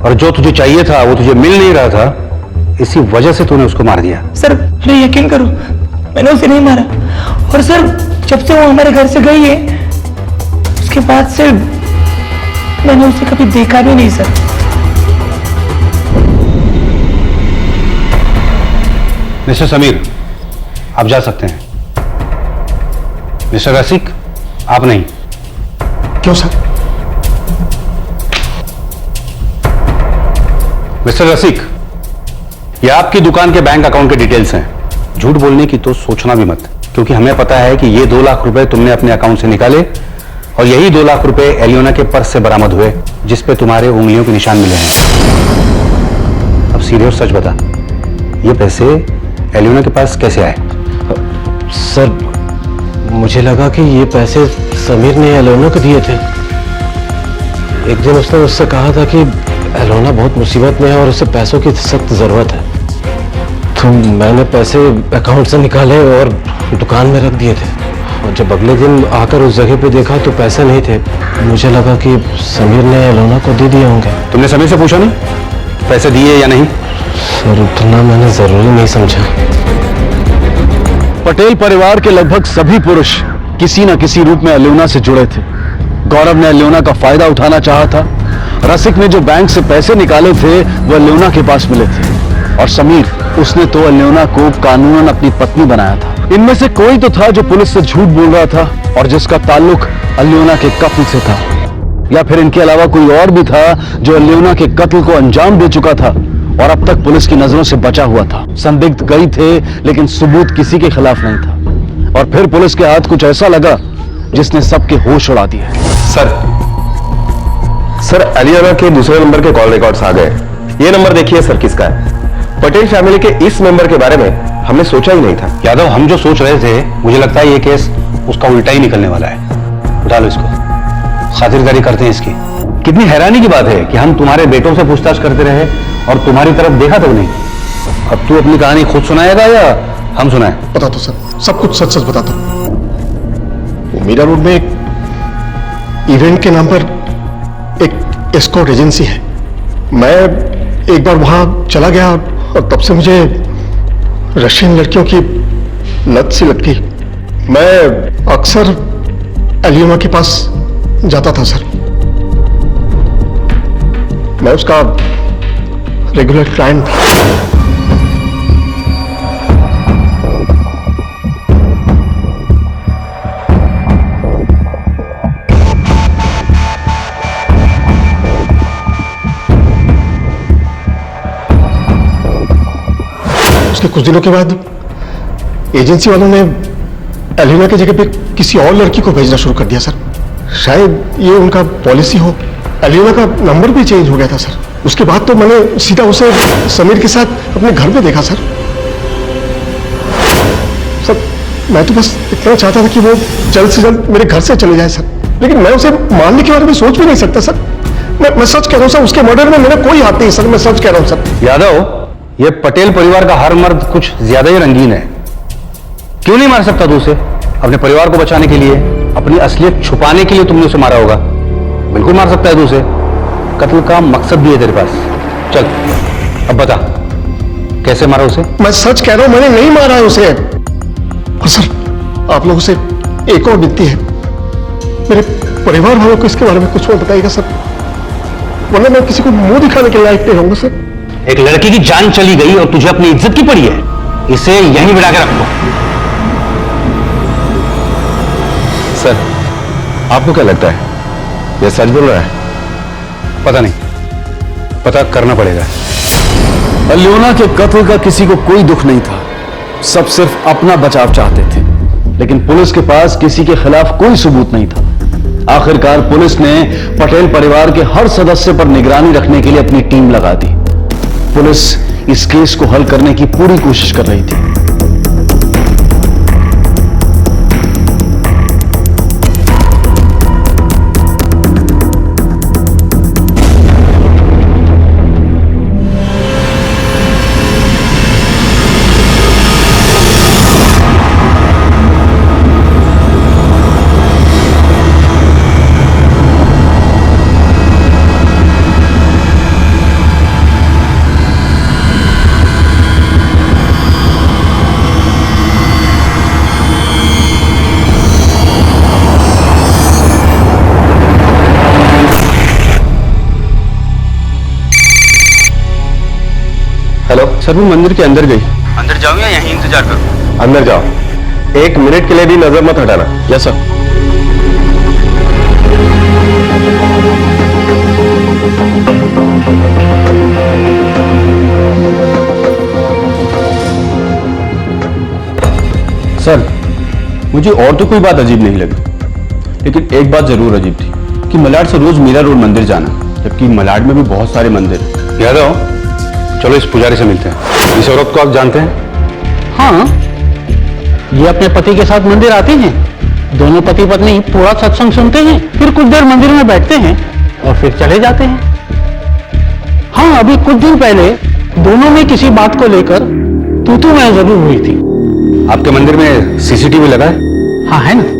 और जो तुझे चाहिए था वो तुझे मिल नहीं रहा था, इसी वजह से तूने उसको मार दिया। सर मुझे यकीन करो, मैंने उसे नहीं मारा, और सर जब से वो हमारे घर से गई है उसके बाद से मैंने उसे कभी देखा भी नहीं सर। मिस्टर समीर, आप जा सकते हैं। मिस्टर रसिक, आप नहीं। क्यों सर? मिस्टर रसिक, ये आपकी दुकान के बैंक अकाउंट के डिटेल्स हैं। झूठ बोलने की तो सोचना भी मत, क्योंकि हमें पता है कि ये 2 लाख रुपए तुमने अपने अकाउंट से निकाले, और यही 2 लाख रुपए एलियोना के पर्स से बरामद हुए, जिस पे तुम्हारे उंगलियों के निशान मिले हैं। अब सीरियस सच बता, ये पैसे एलियोना के पास कैसे आए? सर मुझे लगा कि ये पैसे समीर ने एलियोना को दिए थे। एक दिन उसने मुझसे कहा था कि एलियोना बहुत मुसीबत में है और उसे पैसों की सख्त जरूरत है, तो मैंने पैसे अकाउंट से निकाले और दुकान में रख दिए थे। और जब अगले दिन आकर उस जगह पे देखा तो पैसे नहीं थे। मुझे लगा कि समीर ने एलियोना को दे दिए होंगे। तुमने समीर से पूछा नहीं पैसे दिए या नहीं? सर उतना मैंने जरूरी नहीं समझा। पटेल परिवार के लगभग सभी पुरुष किसी न किसी रूप में एलियोना से जुड़े थे। गौरव ने एलियोना का फायदा उठाना चाहा था, रसिक ने जो बैंक से पैसे निकाले थे वो एलियोना के पास मिले थे, और समीर, उसने तो एलियोना को कानूनन अपनी पत्नी बनाया था। इनमें से कोई तो था जो पुलिस से झूठ बोल रहा था और जिसका ताल्लुक एलियोना के कत्ल से था, या फिर इनके अलावा कोई और भी था जो एलियोना के कत्ल को अंजाम दे चुका था और अब तक पुलिस की नजरों से बचा हुआ था। संदिग्ध कई थे लेकिन सबूत किसी के खिलाफ नहीं था, और फिर पुलिस के हाथ कुछ ऐसा लगा जिसने सबके होश उड़ा दिए। सर एलियोना के दूसरे नंबर के कॉल रिकॉर्ड्स आ गए। ये नंबर देखिए सर किसका है। पटेल फैमिली के इस मेंबर के बारे में हमने सोचा ही नहीं था। यादव, हम जो सोच रहे थे, मुझे लगता है ये केस उसका उल्टा ही निकलने वाला है। उठा लो इसको, खातिरदारी करते हैं इसकी। कितनी हैरानी की बात है कि हम तुम्हारे बेटों से पूछताछ करते रहे और तुम्हारी तरफ देखा तक नहीं। अब तू अपनी कहानी खुद सुनाएगा या हम सुनाएं? बता दो सर, सब कुछ सच सच बता दो। वो मीरा रोड में एक इवेंट के नाम पर एक एस्कॉर्ट एजेंसी है। मैं एक बार वहां चला गया और तब से मुझे रशियन लड़कियों की लत सी लगती। मैं अक्सर एलियोना के पास जाता था सर। मैं उसका रेगुलर क्लाइंट था। उसके कुछ दिनों के बाद एजेंसी वालों ने एलियोना की जगह पे किसी और लड़की को भेजना शुरू कर दिया सर। शायद ये उनका पॉलिसी हो। एलियोना का नंबर भी चेंज हो गया था सर। उसके बाद तो मैंने सीधा उसे समीर के साथ अपने घर पे देखा सर। सर मैं तो बस इतना चाहता था कि वो जल्द से जल्द मेरे घर से चले जाए सर, लेकिन मैं उसे मारने के बारे में सोच भी नहीं सकता सर। मैं सच कह रहा हूँ सर, उसके मर्डर में मेरा कोई हाथ नहीं सर। मैं सच कह रहा हूँ सर। यादव, ये पटेल परिवार का हर मर्द कुछ ज्यादा ही रंगीन है। क्यों नहीं मार सकता तू उसे? अपने परिवार को बचाने के लिए, अपनी असलियत छुपाने के लिए तुमने उसे मारा होगा। बिल्कुल मार सकता है तू उसे। कत्ल का मकसद भी है तेरे पास। चल अब बता, कैसे मारा उसे? मैं सच कह रहा हूं, मैंने नहीं मारा है उसे। और सर, आप लोगों से एक और विनती है, मेरे परिवार वालों को इसके बारे में कुछ मत बताइएगा सर, वरना मैं किसी को मुंह दिखाने के लायक नहीं रहूंगा सर। एक लड़की की जान चली गई और तुझे अपनी इज्जत की पड़ी है, इसे यहीं बिठा के रख दो। सर, आपको क्या लगता है यह सच बोल रहा है? पता नहीं, पता करना पड़ेगा। अल्योना के कत्ल का किसी को कोई दुख नहीं था, सब सिर्फ अपना बचाव चाहते थे, लेकिन पुलिस के पास किसी के खिलाफ कोई सबूत नहीं था। आखिरकार पुलिस ने पटेल परिवार के हर सदस्य पर निगरानी रखने के लिए अपनी टीम लगा दी। पुलिस इस केस को हल करने की पूरी कोशिश कर रही थी। हेलो सर, वो मंदिर के अंदर गई। अंदर जाऊं या यहीं इंतजार करूं? अंदर जाओ, 1 मिनट के लिए भी नजर मत हटाना। Yes sir. सर, मुझे और तो कोई बात अजीब नहीं लगी, लेकिन एक बात जरूर अजीब थी कि मलाड से रोज मीरा रोड मंदिर जाना, जबकि मलाड में भी बहुत सारे मंदिर। यादव, चलो इस पुजारी से मिलते हैं। इस औरत को आप जानते हैं? हाँ, ये अपने पति के साथ मंदिर आते हैं, दोनों पति पत्नी पूरा सत्संग सुनते हैं, फिर कुछ देर मंदिर में बैठते हैं और फिर चले जाते हैं। हाँ, अभी कुछ दिन पहले दोनों में किसी बात को लेकर तू मैं जरूर हुई थी। आपके मंदिर में सीसीटीवी लगा है? हाँ, है ना।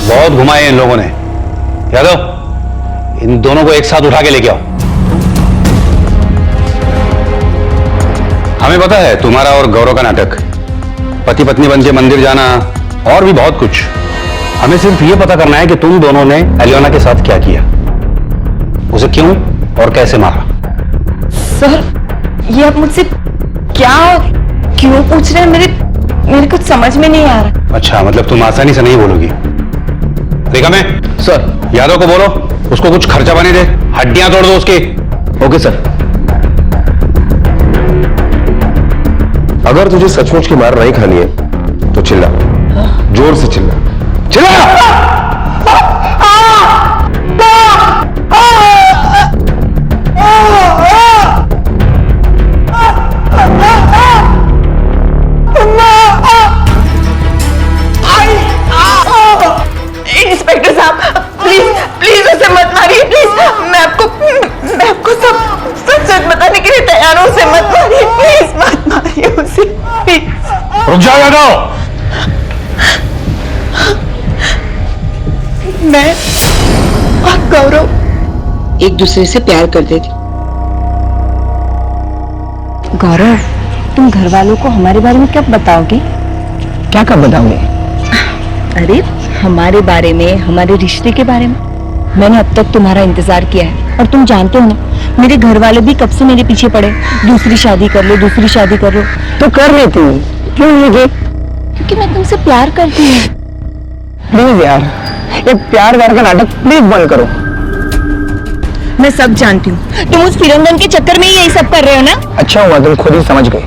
बहुत घुमाए इन लोगों ने। यादव, इन दोनों को एक साथ उठा के लेके आओ। हमें पता है तुम्हारा और गौरव का नाटक, पति पत्नी बन के मंदिर जाना और भी बहुत कुछ। हमें सिर्फ ये पता करना है कि तुम दोनों ने अलियोना के साथ क्या किया, उसे क्यों और कैसे मारा। सर, ये आप मुझसे क्या क्यों पूछ रहे हैं? मेरे कुछ समझ में नहीं आ रहा। अच्छा, मतलब तुम आसानी से नहीं बोलोगी। देखा मैं सर, यादव को बोलो उसको कुछ खर्चा बने दे, हड्डियां तोड़ दो उसकी। Okay sir. अगर तुझे सचमुच की मार नहीं खानी है तो चिल्ला, जोर से चिल्ला, चिल्ला। इंस्पेक्टर साहब, प्लीज उसे मत मारिए, प्लीज। मैं आपको सब सच बताने के लिए तैयार हूं। उसे मत मारिए, प्लीज मत मारिए उसे, प्लीज। रुक जाओ यादव। मैं और गौरव एक दूसरे से प्यार करते थे। गौरव, तुम घर वालों को हमारे बारे में कब बताओगे? क्या कब बताओगे? अरे, हमारे बारे में, हमारे रिश्ते के बारे में। मैंने अब तक तुम्हारा इंतजार किया है और तुम जानते हो ना, मेरे घर वाले भी कब से मेरे पीछे पड़े, दूसरी शादी कर लो, दूसरी शादी कर लो। तो कर लेती हूँ, क्यों नहीं? क्योंकि मैं तुमसे प्यार करती हूँ। प्लीज यार, ये प्यार व्यार का नाटक प्लीज बंद करो। मैं सब जानती हूँ, तुम उस फिरंगन के चक्कर में ही यही सब कर रहे हो ना। अच्छा हुआ तुम खुद ही समझ गए,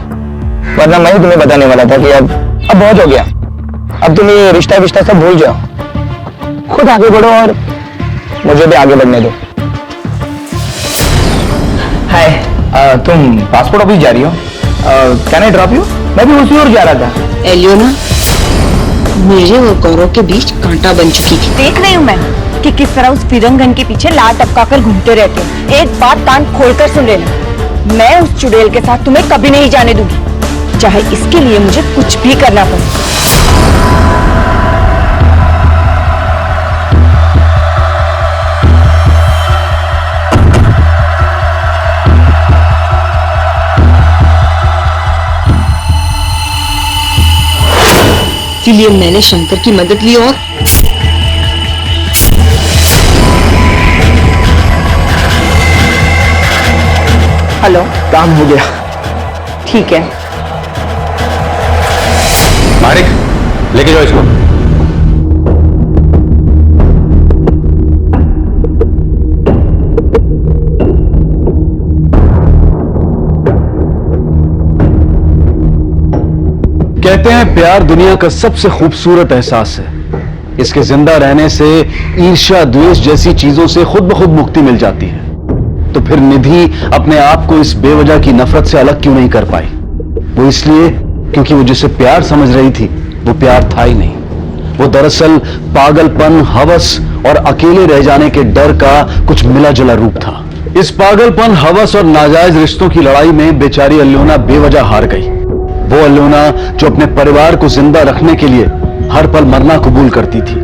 वरना मैं ही तुम्हें बताने वाला था कि अब अब बहुत हो गया, अब तुम ये रिश्ता विश्ता सब भूल जाओ, खुद आगे बढ़ो और मुझे भी आगे बढ़ने दो। हाय, तुम पासपोर्ट ऑफिस जा रही हो? Can I drop you? मैं भी उसी ओर जा रहा था। एलियोना मेरे और गौरव के बीच कांटा बन चुकी थी। देख रही हूँ मैं कि किस तरह उस फिरंगन के पीछे लाल टपका कर घूमते रहते हो। एक बात कान खोलकर सुन लेना, मैं उस चुड़ैल के साथ तुम्हें कभी नहीं जाने दूंगी, चाहे इसके लिए मुझे कुछ भी करना पड़े। इसीलिए मैंने शंकर की मदद ली और हेलो, काम हो गया। ठीक है। मारिक, लेके जाओ इसको। कहते हैं प्यार दुनिया का सबसे खूबसूरत एहसास है। इसके जिंदा रहने से ईर्ष्या द्वेष जैसी चीजों से खुद ब खुद मुक्ति मिल जाती है। तो फिर निधि अपने आप को इस बेवजह की नफरत से अलग क्यों नहीं कर पाई? वो इसलिए क्योंकि वो जिसे प्यार समझ रही थी वो प्यार था ही नहीं। वो दरअसल पागलपन, हवस और अकेले रह जाने के डर का कुछ मिला जुला रूप था। इस पागलपन, हवस और नाजायज रिश्तों की लड़ाई में बेचारी अल्योना बेवजह हार गई। वो अल्योना जो अपने परिवार को जिंदा रखने के लिए हर पल मरना कबूल करती थी,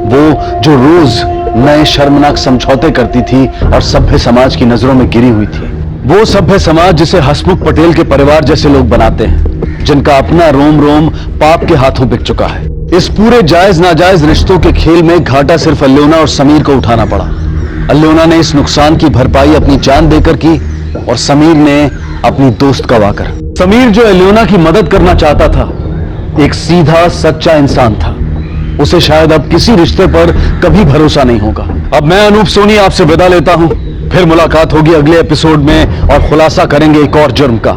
वो जो रोज नए शर्मनाक समझौते करती थी और सभ्य समाज की नजरों में गिरी हुई थी, वो सभ्य समाज जिसे हसमुख पटेल के परिवार जैसे लोग बनाते हैं, जिनका अपना रोम रोम पाप के हाथों बिक चुका है। इस पूरे जायज नाजायज रिश्तों के खेल में घाटा सिर्फ अल्योना और समीर को उठाना पड़ा। अल्योना ने इस नुकसान की भरपाई अपनी जान देकर की और समीर ने अपनी दोस्त गवाकर। समीर जो अल्योना की मदद करना चाहता था, एक सीधा सच्चा इंसान था। उसे शायद अब किसी रिश्ते पर कभी भरोसा नहीं होगा। अब मैं अनूप सोनी आपसे विदा लेता हूं, फिर मुलाकात होगी अगले एपिसोड में और खुलासा करेंगे एक और जुर्म का।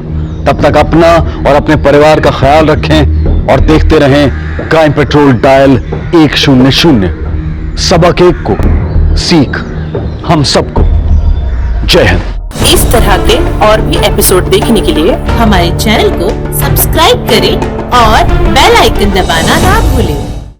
तब तक अपना और अपने परिवार का ख्याल रखें और देखते रहें क्राइम पेट्रोल डायल 100। सबक एक को सीख हम सबको। जय हिंद। इस तरह के और भी एपिसोड देखने के लिए हमारे चैनल को सब्सक्राइब करें और बेल आइकन दबाना ना भूलें।